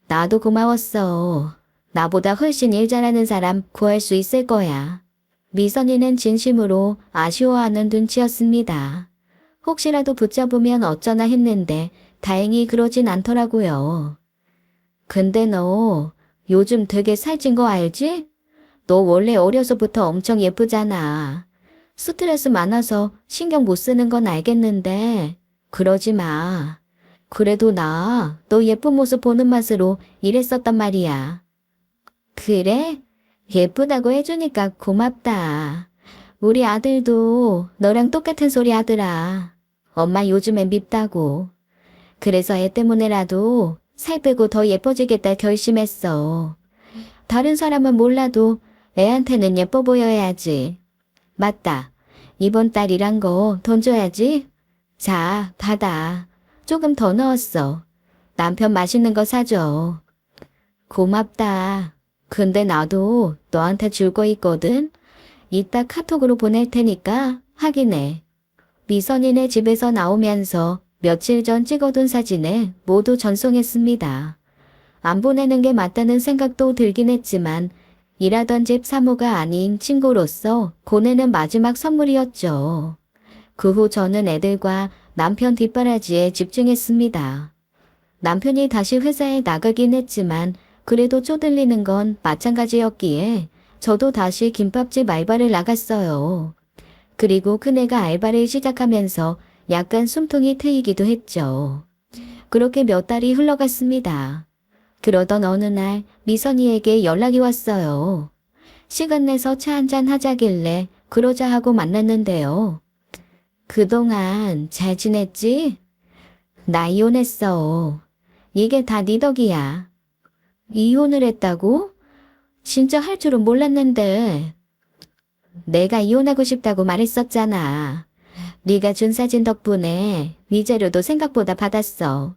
나도 고마웠어. 나보다 훨씬 일 잘하는 사람 구할 수 있을 거야. 미선이는 진심으로 아쉬워하는 눈치였습니다. 혹시라도 붙잡으면 어쩌나 했는데 다행히 그러진 않더라고요. 근데 너 요즘 되게 살찐 거 알지? 너 원래 어려서부터 엄청 예쁘잖아. 스트레스 많아서 신경 못 쓰는 건 알겠는데 그러지 마. 그래도 나 너 예쁜 모습 보는 맛으로 일했었단 말이야. 그래? 예쁘다고 해주니까 고맙다. 우리 아들도 너랑 똑같은 소리 하더라. 엄마 요즘엔 밉다고. 그래서 애 때문에라도 살 빼고 더 예뻐지겠다 결심했어. 다른 사람은 몰라도 애한테는 예뻐 보여야지. 맞다. 이번 달 일한 거 돈 줘야지. 자, 받아. 조금 더 넣었어. 남편 맛있는 거 사줘. 고맙다. 근데 나도 너한테 줄 거 있거든. 이따 카톡으로 보낼 테니까 확인해. 미선이네 집에서 나오면서 며칠 전 찍어둔 사진을 모두 전송했습니다. 안 보내는 게 맞다는 생각도 들긴 했지만 일하던 집 사모가 아닌 친구로서 보내는 마지막 선물이었죠. 그 후 저는 애들과 남편 뒷바라지에 집중했습니다. 남편이 다시 회사에 나가긴 했지만 그래도 쪼들리는 건 마찬가지였기에 저도 다시 김밥집 알바를 나갔어요. 그리고 큰애가 알바를 시작하면서 약간 숨통이 트이기도 했죠. 그렇게 몇 달이 흘러갔습니다. 그러던 어느 날 미선이에게 연락이 왔어요. 시간 내서 차 한잔 하자길래 그러자 하고 만났는데요. 그동안 잘 지냈지? 나 이혼했어. 이게 다 네 덕이야. 이혼을 했다고? 진짜 할 줄은 몰랐는데. 내가 이혼하고 싶다고 말했었잖아. 네가 준 사진 덕분에 위자료도 생각보다 받았어.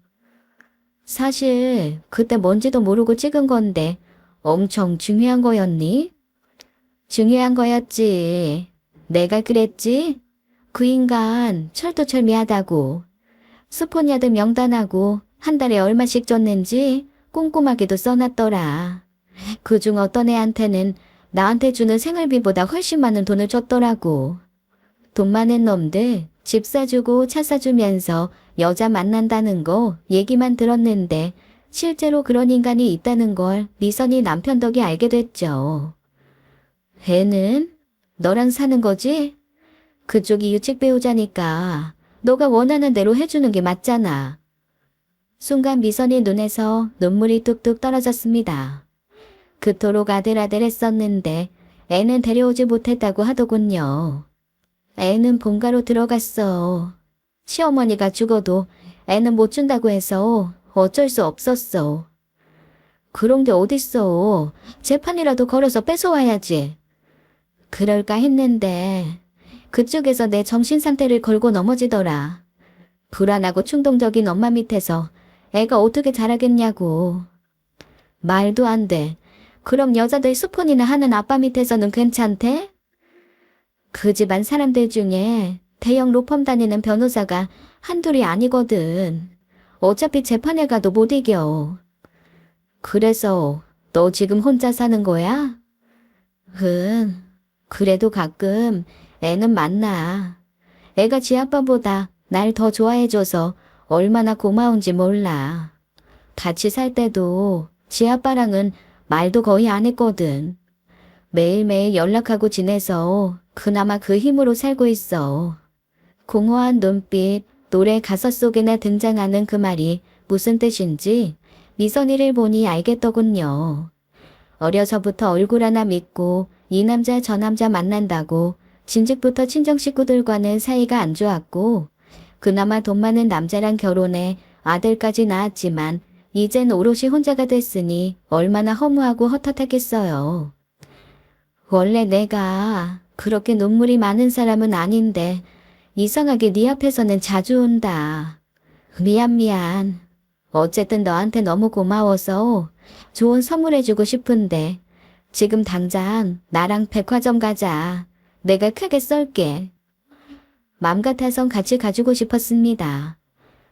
사실 그때 뭔지도 모르고 찍은 건데 엄청 중요한 거였니? 중요한 거였지. 내가 그랬지? 그 인간 철두철미하다고. 스폰야드 명단하고 한 달에 얼마씩 줬는지 꼼꼼하게도 써놨더라. 그중 어떤 애한테는 나한테 주는 생활비보다 훨씬 많은 돈을 줬더라고. 돈 많은 놈들 집 사주고 차 사주면서 여자 만난다는 거 얘기만 들었는데 실제로 그런 인간이 있다는 걸 미선이 남편 덕에 알게 됐죠. 애는 너랑 사는 거지? 그쪽이 유책 배우자니까 너가 원하는 대로 해주는 게 맞잖아. 순간 미선이 눈에서 눈물이 뚝뚝 떨어졌습니다. 그토록 아들아들했었는데 애는 데려오지 못했다고 하더군요. 애는 본가로 들어갔어. 시어머니가 죽어도 애는 못 준다고 해서 어쩔 수 없었어. 그런 게 어딨어. 재판이라도 걸어서 뺏어와야지. 그럴까 했는데 그쪽에서 내 정신 상태를 걸고 넘어지더라. 불안하고 충동적인 엄마 밑에서 애가 어떻게 자라겠냐고. 말도 안 돼. 그럼 여자들 스폰이나 하는 아빠 밑에서는 괜찮대? 그 집안 사람들 중에 대형 로펌 다니는 변호사가 한둘이 아니거든. 어차피 재판에 가도 못 이겨. 그래서 너 지금 혼자 사는 거야? 그래도 가끔 애는 만나. 애가 지 아빠보다 날 더 좋아해줘서 얼마나 고마운지 몰라. 같이 살 때도 지 아빠랑은 말도 거의 안 했거든. 매일매일 연락하고 지내서 그나마 그 힘으로 살고 있어. 공허한 눈빛, 노래 가사 속에나 등장하는 그 말이 무슨 뜻인지 미선이를 보니 알겠더군요. 어려서부터 얼굴 하나 믿고 이 남자 저 남자 만난다고 진즉부터 친정 식구들과는 사이가 안 좋았고 그나마 돈 많은 남자랑 결혼해 아들까지 낳았지만 이젠 오롯이 혼자가 됐으니 얼마나 허무하고 헛헛하겠어요. 원래 내가 그렇게 눈물이 많은 사람은 아닌데 이상하게 네 앞에서는 자주 운다. 미안. 어쨌든 너한테 너무 고마워서 좋은 선물해주고 싶은데 지금 당장 나랑 백화점 가자. 내가 크게 쏠게. 맘 같아선 같이 가주고 싶었습니다.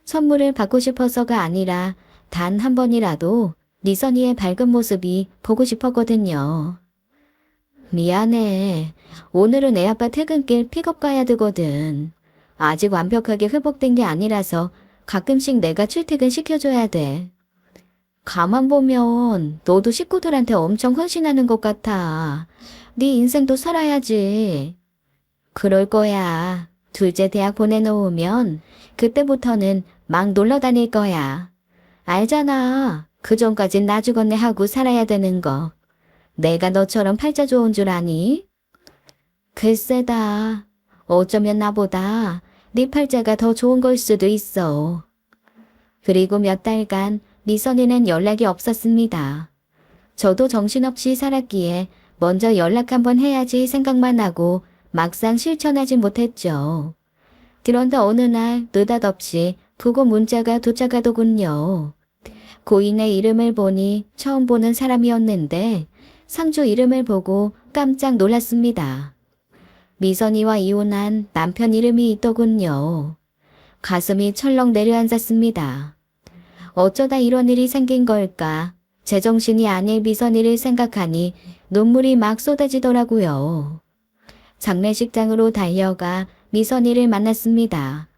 선물을 받고 싶어서가 아니라 단 한 번이라도 미선이의 밝은 모습이 보고 싶었거든요. 미안해. 오늘은 애 아빠 퇴근길 픽업 가야 되거든. 아직 완벽하게 회복된 게 아니라서 가끔씩 내가 출퇴근 시켜줘야 돼. 가만 보면 너도 식구들한테 엄청 헌신하는 것 같아. 네 인생도 살아야지. 그럴 거야. 둘째 대학 보내놓으면 그때부터는 막 놀러 다닐 거야. 알잖아. 그 전까진 나 죽었네 하고 살아야 되는 거. 내가 너처럼 팔자 좋은 줄 아니? 글쎄다. 어쩌면 나보다 네 팔자가 더 좋은 걸 수도 있어. 그리고 몇 달간 미선이는 연락이 없었습니다. 저도 정신없이 살았기에 먼저 연락 한번 해야지 생각만 하고 막상 실천하지 못했죠. 그런데 어느 날 느닷없이 부고 문자가 도착하더군요. 고인의 이름을 보니 처음 보는 사람이었는데 상주 이름을 보고 깜짝 놀랐습니다. 미선이와 이혼한 남편 이름이 있더군요. 가슴이 철렁 내려앉았습니다. 어쩌다 이런 일이 생긴 걸까? 제정신이 아닐 미선이를 생각하니 눈물이 막 쏟아지더라고요. 장례식장으로 달려가 미선이를 만났습니다.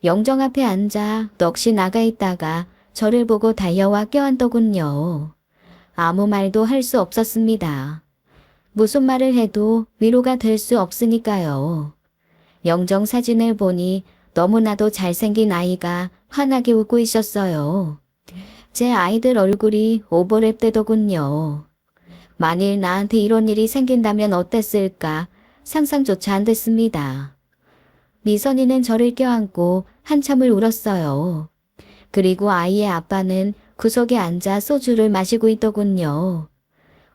영정 앞에 앉아 넋이 나가 있다가 저를 보고 달려와 껴안더군요. 아무 말도 할 수 없었습니다. 무슨 말을 해도 위로가 될 수 없으니까요. 영정 사진을 보니 너무나도 잘생긴 아이가 환하게 웃고 있었어요. 제 아이들 얼굴이 오버랩되더군요. 만일 나한테 이런 일이 생긴다면 어땠을까 상상조차 안 됐습니다. 미선이는 저를 껴안고 한참을 울었어요. 그리고 아이의 아빠는 구석에 앉아 소주를 마시고 있더군요.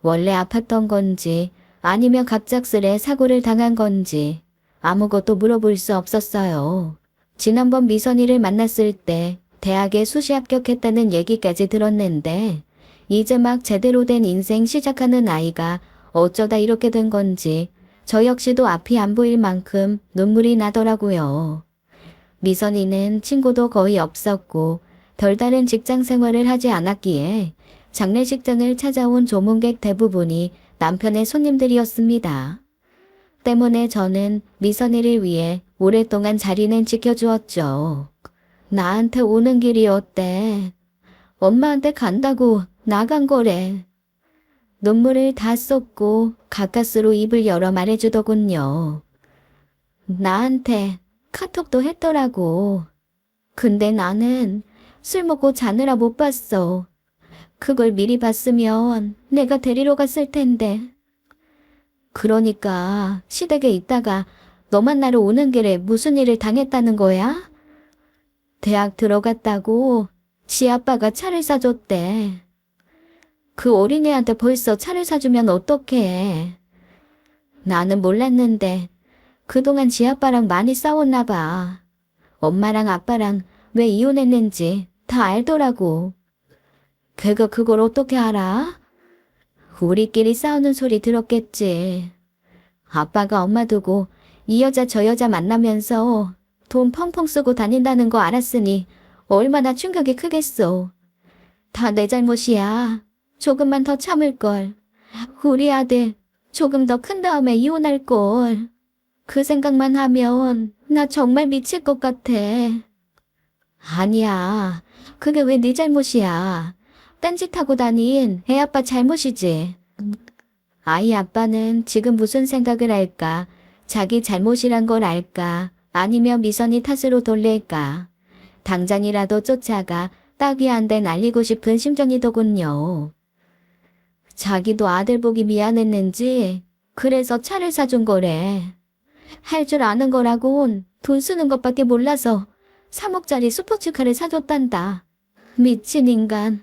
원래 아팠던 건지 아니면 갑작스레 사고를 당한 건지 아무것도 물어볼 수 없었어요. 지난번 미선이를 만났을 때 대학에 수시 합격했다는 얘기까지 들었는데 이제 막 제대로 된 인생 시작하는 아이가 어쩌다 이렇게 된 건지 저 역시도 앞이 안 보일 만큼 눈물이 나더라고요. 미선이는 친구도 거의 없었고 별다른 직장 생활을 하지 않았기에 장례식장을 찾아온 조문객 대부분이 남편의 손님들이었습니다. 때문에 저는 미선이를 위해 오랫동안 자리는 지켜주었죠. 나한테 오는 길이 어때? 엄마한테 간다고 나간 거래. 눈물을 다 쏟고 가까스로 입을 열어 말해주더군요. 나한테 카톡도 했더라고. 근데 나는 술 먹고 자느라 못 봤어. 그걸 미리 봤으면 내가 데리러 갔을 텐데. 그러니까 시댁에 있다가 너 만나러 오는 길에 무슨 일을 당했다는 거야? 대학 들어갔다고 지 아빠가 차를 사줬대. 그 어린애한테 벌써 차를 사주면 어떡해. 나는 몰랐는데 그동안 지 아빠랑 많이 싸웠나 봐. 엄마랑 아빠랑 왜 이혼했는지 다 알더라고. 걔가 그걸 어떻게 알아? 우리끼리 싸우는 소리 들었겠지. 아빠가 엄마 두고 이 여자 저 여자 만나면서 돈 펑펑 쓰고 다닌다는 거 알았으니 얼마나 충격이 크겠어. 다 내 잘못이야. 조금만 더 참을걸. 우리 아들 조금 더 큰 다음에 이혼할걸. 그 생각만 하면 나 정말 미칠 것 같아. 아니야. 그게 왜 네 잘못이야. 딴짓하고 다닌 애 아빠 잘못이지. 아이 아빠는 지금 무슨 생각을 할까? 자기 잘못이란 걸 알까? 아니면 미선이 탓으로 돌릴까? 당장이라도 쫓아가 따귀한테 날리고 싶은 심정이더군요. 자기도 아들 보기 미안했는지 그래서 차를 사준 거래. 할 줄 아는 거라곤 돈 쓰는 것밖에 몰라서 3억짜리 스포츠카를 사줬단다. 미친 인간.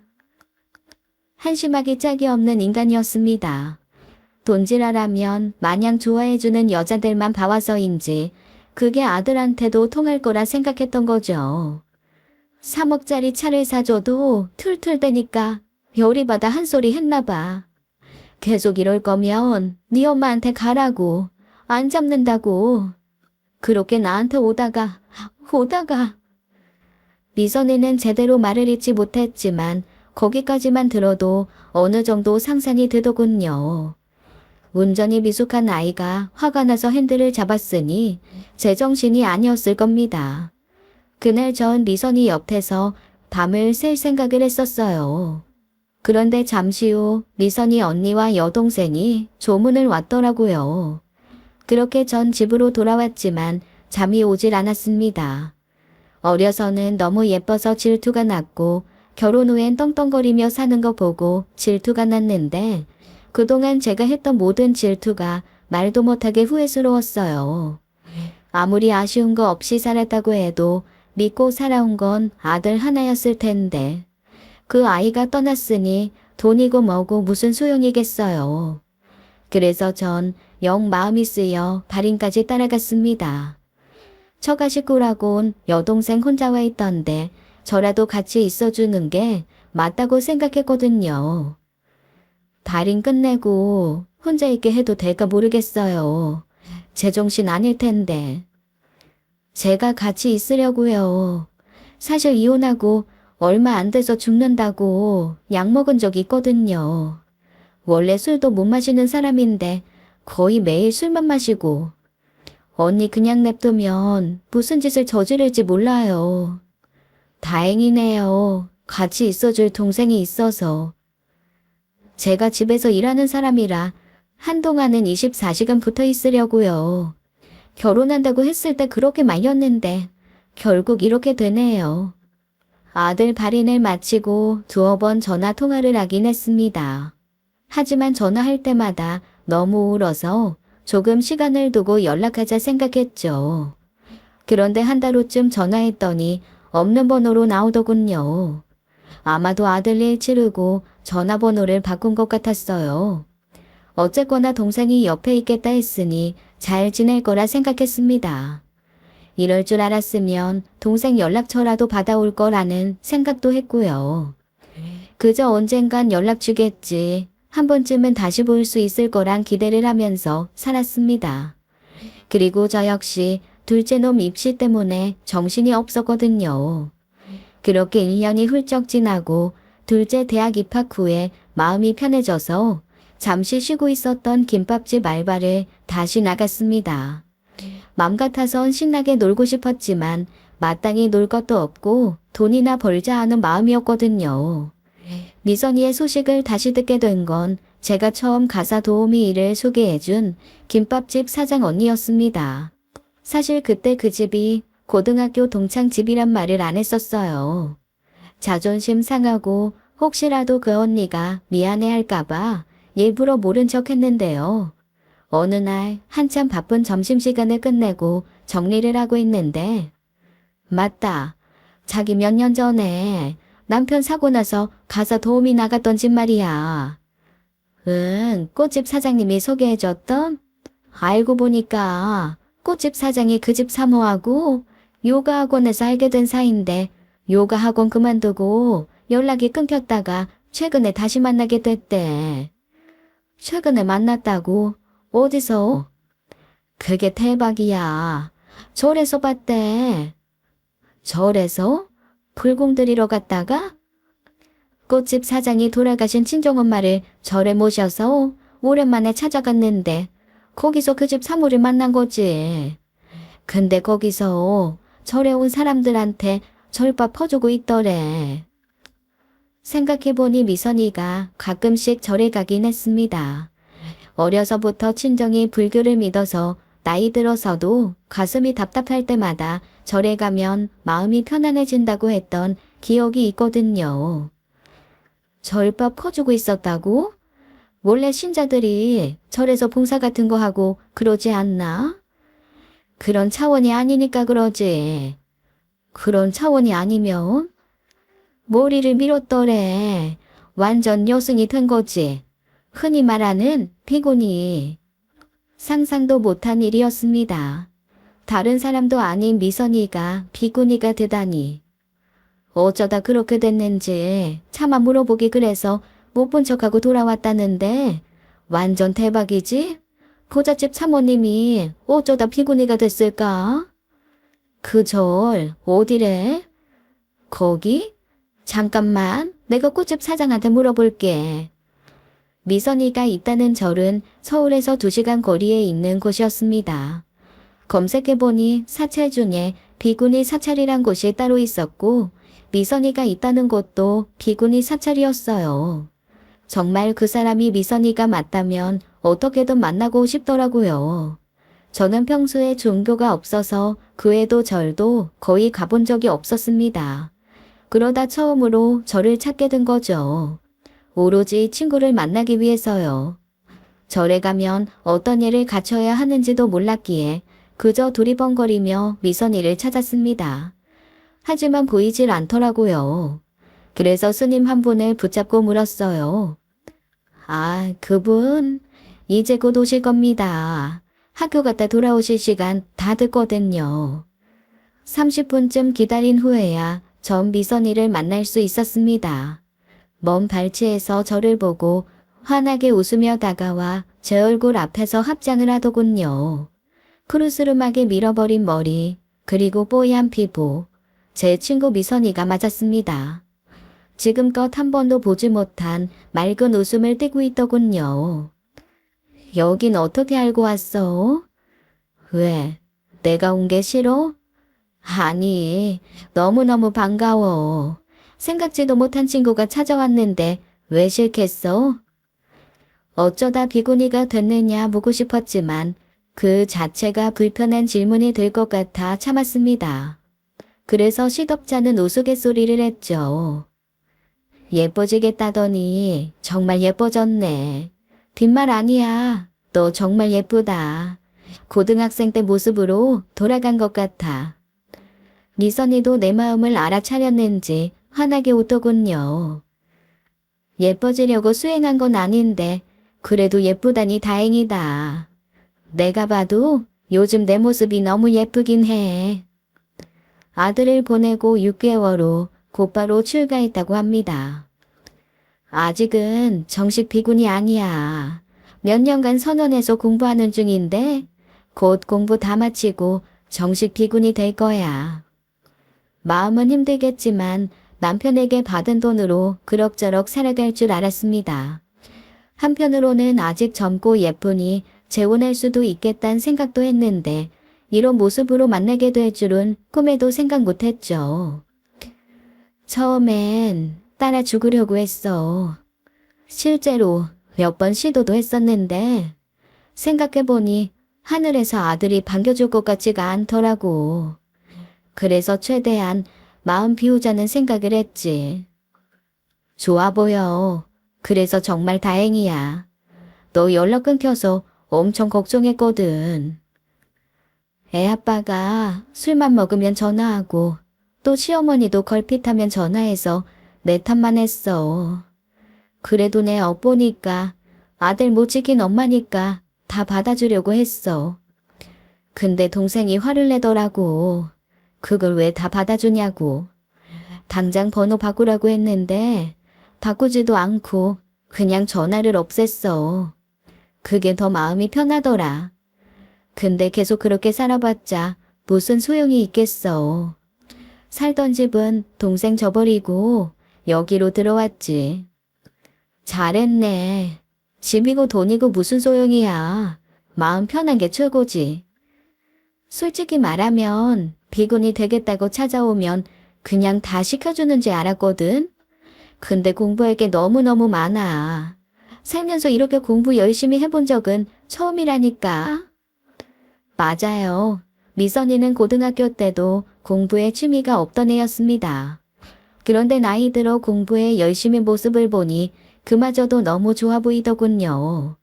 한심하기 짝이 없는 인간이었습니다. 돈지랄하면 마냥 좋아해주는 여자들만 봐와서인지 그게 아들한테도 통할 거라 생각했던 거죠. 3억짜리 차를 사줘도 툴툴대니까 열이 받아 한 소리 했나 봐. 계속 이럴 거면 네 엄마한테 가라고. 안 잡는다고. 그렇게 나한테 오다가 미선이는 제대로 말을 잇지 못했지만 거기까지만 들어도 어느 정도 상상이 되더군요. 운전이 미숙한 아이가 화가 나서 핸들을 잡았으니 제정신이 아니었을 겁니다. 그날 전 미선이 옆에서 밤을 샐 생각을 했었어요. 그런데 잠시 후 미선이 언니와 여동생이 조문을 왔더라고요. 그렇게 전 집으로 돌아왔지만 잠이 오질 않았습니다. 어려서는 너무 예뻐서 질투가 났고 결혼 후엔 떵떵거리며 사는 거 보고 질투가 났는데 그동안 제가 했던 모든 질투가 말도 못하게 후회스러웠어요. 아무리 아쉬운 거 없이 살았다고 해도 믿고 살아온 건 아들 하나였을 텐데 그 아이가 떠났으니 돈이고 뭐고 무슨 소용이겠어요. 그래서 전 영 마음이 쓰여 달인까지 따라갔습니다. 처가 식구라곤 여동생 혼자 와 있던데 저라도 같이 있어주는 게 맞다고 생각했거든요. 달인 끝내고 혼자 있게 해도 될까 모르겠어요. 제정신 아닐 텐데. 제가 같이 있으려고요. 사실 이혼하고 얼마 안 돼서 죽는다고 약 먹은 적 있거든요. 원래 술도 못 마시는 사람인데 거의 매일 술만 마시고. 언니 그냥 냅두면 무슨 짓을 저지를지 몰라요. 다행이네요. 같이 있어줄 동생이 있어서. 제가 집에서 일하는 사람이라 한동안은 24시간 붙어 있으려고요. 결혼한다고 했을 때 그렇게 말렸는데 결국 이렇게 되네요. 아들 발인을 마치고 두어 번 전화 통화를 하긴 했습니다. 하지만 전화할 때마다 너무 울어서 조금 시간을 두고 연락하자 생각했죠. 그런데 한 달 후쯤 전화했더니 없는 번호로 나오더군요. 아마도 아들 일 치르고 전화번호를 바꾼 것 같았어요. 어쨌거나 동생이 옆에 있겠다 했으니 잘 지낼 거라 생각했습니다. 이럴 줄 알았으면 동생 연락처라도 받아올 거라는 생각도 했고요. 그저 언젠간 연락 주겠지. 한 번쯤은 다시 볼 수 있을 거란 기대를 하면서 살았습니다. 그리고 저 역시 둘째 놈 입시 때문에 정신이 없었거든요. 그렇게 1년이 훌쩍 지나고 둘째 대학 입학 후에 마음이 편해져서 잠시 쉬고 있었던 김밥집 알바를 다시 나갔습니다. 맘 같아선 신나게 놀고 싶었지만 마땅히 놀 것도 없고 돈이나 벌자 하는 마음이었거든요. 미선이의 소식을 다시 듣게 된 건 제가 처음 가사 도우미 일을 소개해준 김밥집 사장 언니였습니다. 사실 그때 그 집이 고등학교 동창 집이란 말을 안 했었어요. 자존심 상하고 혹시라도 그 언니가 미안해할까봐 일부러 모른 척 했는데요. 어느 날 한참 바쁜 점심시간을 끝내고 정리를 하고 있는데 맞다. 자기 몇 년 전에 남편 사고 나서 가사 도우미 나갔던 집 말이야. 응, 꽃집 사장님이 소개해줬던? 알고 보니까 꽃집 사장이 그 집 사모하고 요가 학원에서 알게 된 사이인데 요가 학원 그만두고 연락이 끊겼다가 최근에 다시 만나게 됐대. 최근에 만났다고? 어디서? 그게 대박이야. 절에서 봤대. 절에서? 불공 들이러 갔다가? 꽃집 사장이 돌아가신 친정엄마를 절에 모셔서 오랜만에 찾아갔는데 거기서 그 집 사모를 만난 거지. 근데 거기서 절에 온 사람들한테 절밥 퍼주고 있더래. 생각해보니 미선이가 가끔씩 절에 가긴 했습니다. 어려서부터 친정이 불교를 믿어서 나이 들어서도 가슴이 답답할 때마다 절에 가면 마음이 편안해진다고 했던 기억이 있거든요. 절밥 퍼주고 있었다고? 원래 신자들이 절에서 봉사 같은 거 하고 그러지 않나? 그런 차원이 아니니까 그러지. 그런 차원이 아니면? 머리를 밀었더래. 완전 여승이 된 거지. 흔히 말하는 비구니. 상상도 못한 일이었습니다. 다른 사람도 아닌 미선이가 비구니가 되다니. 어쩌다 그렇게 됐는지 차마 물어보기 그래서 못 본 척하고 돌아왔다는데 완전 대박이지? 고잣집 사모님이 어쩌다 비구니가 됐을까? 그 절 어디래? 거기? 잠깐만, 내가 꽃집 사장한테 물어볼게. 미선이가 있다는 절은 서울에서 2시간 거리에 있는 곳이었습니다. 검색해보니 사찰 중에 비구니 사찰이란 곳이 따로 있었고 미선이가 있다는 곳도 비구니 사찰이었어요. 정말 그 사람이 미선이가 맞다면 어떻게든 만나고 싶더라고요. 저는 평소에 종교가 없어서 교회도 절도 거의 가본 적이 없었습니다. 그러다 처음으로 절을 찾게 된 거죠. 오로지 친구를 만나기 위해서요. 절에 가면 어떤 예를 갖춰야 하는지도 몰랐기에 그저 두리번거리며 미선이를 찾았습니다. 하지만 보이질 않더라고요. 그래서 스님 한 분을 붙잡고 물었어요. 아, 그분 이제 곧 오실 겁니다. 학교 갔다 돌아오실 시간 다 됐거든요. 30분쯤 기다린 후에야 전 미선이를 만날 수 있었습니다. 먼 발치에서 저를 보고 환하게 웃으며 다가와 제 얼굴 앞에서 합장을 하더군요. 크루스름하게 밀어버린 머리, 그리고 뽀얀 피부, 제 친구 미선이가 맞았습니다. 지금껏 한 번도 보지 못한 맑은 웃음을 띠고 있더군요. 여긴 어떻게 알고 왔어? 왜? 내가 온 게 싫어? 아니, 너무너무 반가워. 생각지도 못한 친구가 찾아왔는데 왜 싫겠어? 어쩌다 비구니가 됐느냐 묻고 싶었지만 그 자체가 불편한 질문이 될 것 같아 참았습니다. 그래서 시덥잖은 우스갯소리를 했죠. 예뻐지겠다더니 정말 예뻐졌네. 뒷말 아니야. 너 정말 예쁘다. 고등학생 때 모습으로 돌아간 것 같아. 미선이도 내 마음을 알아차렸는지 환하게 웃더군요. 예뻐지려고 수행한 건 아닌데 그래도 예쁘다니 다행이다. 내가 봐도 요즘 내 모습이 너무 예쁘긴 해. 아들을 보내고 6개월 후 곧바로 출가했다고 합니다. 아직은 정식 비군이 아니야. 몇 년간 선원에서 공부하는 중인데 곧 공부 다 마치고 정식 비군이 될 거야. 마음은 힘들겠지만 남편에게 받은 돈으로 그럭저럭 살아갈 줄 알았습니다. 한편으로는 아직 젊고 예쁘니 재혼할 수도 있겠다는 생각도 했는데 이런 모습으로 만나게 될 줄은 꿈에도 생각 못했죠. 처음엔 따라 죽으려고 했어. 실제로 몇 번 시도도 했었는데 생각해보니 하늘에서 아들이 반겨줄 것 같지가 않더라고. 그래서 최대한 마음 비우자는 생각을 했지. 좋아 보여. 그래서 정말 다행이야. 너 연락 끊겨서 엄청 걱정했거든. 애 아빠가 술만 먹으면 전화하고 또 시어머니도 걸핏하면 전화해서 내 탓만 했어. 그래도 내 엿보니까 아들 못 지킨 엄마니까 다 받아주려고 했어. 근데 동생이 화를 내더라고. 그걸 왜 다 받아주냐고. 당장 번호 바꾸라고 했는데 바꾸지도 않고 그냥 전화를 없앴어. 그게 더 마음이 편하더라. 근데 계속 그렇게 살아봤자 무슨 소용이 있겠어. 살던 집은 동생 저버리고 여기로 들어왔지. 잘했네. 집이고 돈이고 무슨 소용이야. 마음 편한 게 최고지. 솔직히 말하면 비군이 되겠다고 찾아오면 그냥 다 시켜주는 줄 알았거든. 근데 공부할 게 너무너무 많아. 살면서 이렇게 공부 열심히 해본 적은 처음이라니까. 맞아요. 미선이는 고등학교 때도 공부에 취미가 없던 애였습니다. 그런데 나이 들어 공부에 열심히 모습을 보니 그마저도 너무 좋아 보이더군요.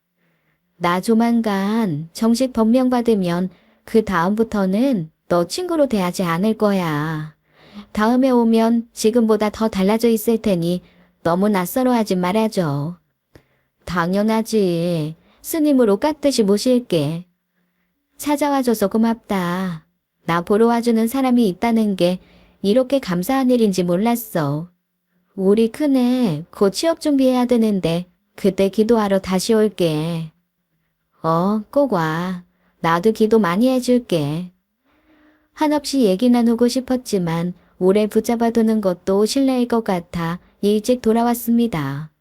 나 조만간 정식 법명 받으면 그 다음부터는 너 친구로 대하지 않을 거야. 다음에 오면 지금보다 더 달라져 있을 테니 너무 낯설어하지 말아줘. 당연하지. 스님으로 깍듯이 모실게. 찾아와줘서 고맙다. 나 보러 와주는 사람이 있다는 게 이렇게 감사한 일인지 몰랐어. 우리 큰애 곧 취업 준비해야 되는데 그때 기도하러 다시 올게. 꼭 와. 나도 기도 많이 해줄게. 한없이 얘기 나누고 싶었지만 오래 붙잡아두는 것도 실례일 것 같아 일찍 돌아왔습니다.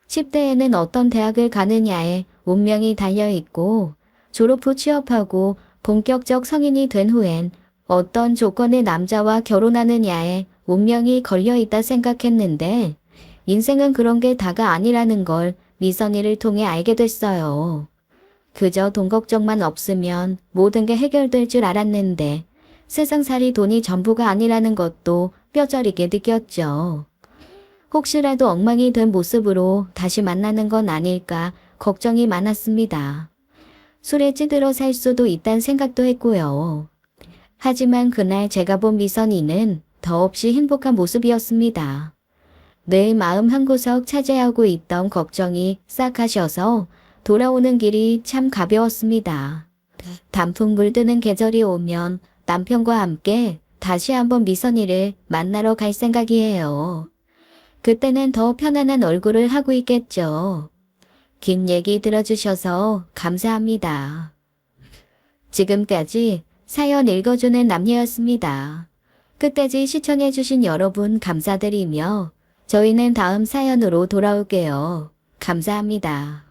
10대에는 어떤 대학을 가느냐에 운명이 달려있고 졸업 후 취업하고 본격적 성인이 된 후엔 어떤 조건의 남자와 결혼하느냐에 운명이 걸려있다 생각했는데 인생은 그런 게 다가 아니라는 걸 미선이를 통해 알게 됐어요. 그저 돈 걱정만 없으면 모든 게 해결될 줄 알았는데 세상살이 돈이 전부가 아니라는 것도 뼈저리게 느꼈죠. 혹시라도 엉망이 된 모습으로 다시 만나는 건 아닐까 걱정이 많았습니다. 술에 찌들어 살 수도 있다는 생각도 했고요. 하지만 그날 제가 본 미선이는 더없이 행복한 모습이었습니다. 늘 마음 한구석 차지하고 있던 걱정이 싹 가셔서 돌아오는 길이 참 가벼웠습니다. 단풍 물드는 계절이 오면 남편과 함께 다시 한번 미선이를 만나러 갈 생각이에요. 그때는 더 편안한 얼굴을 하고 있겠죠. 긴 얘기 들어주셔서 감사합니다. 지금까지 사연 읽어주는 남녀였습니다. 끝까지 시청해주신 여러분 감사드리며 저희는 다음 사연으로 돌아올게요. 감사합니다.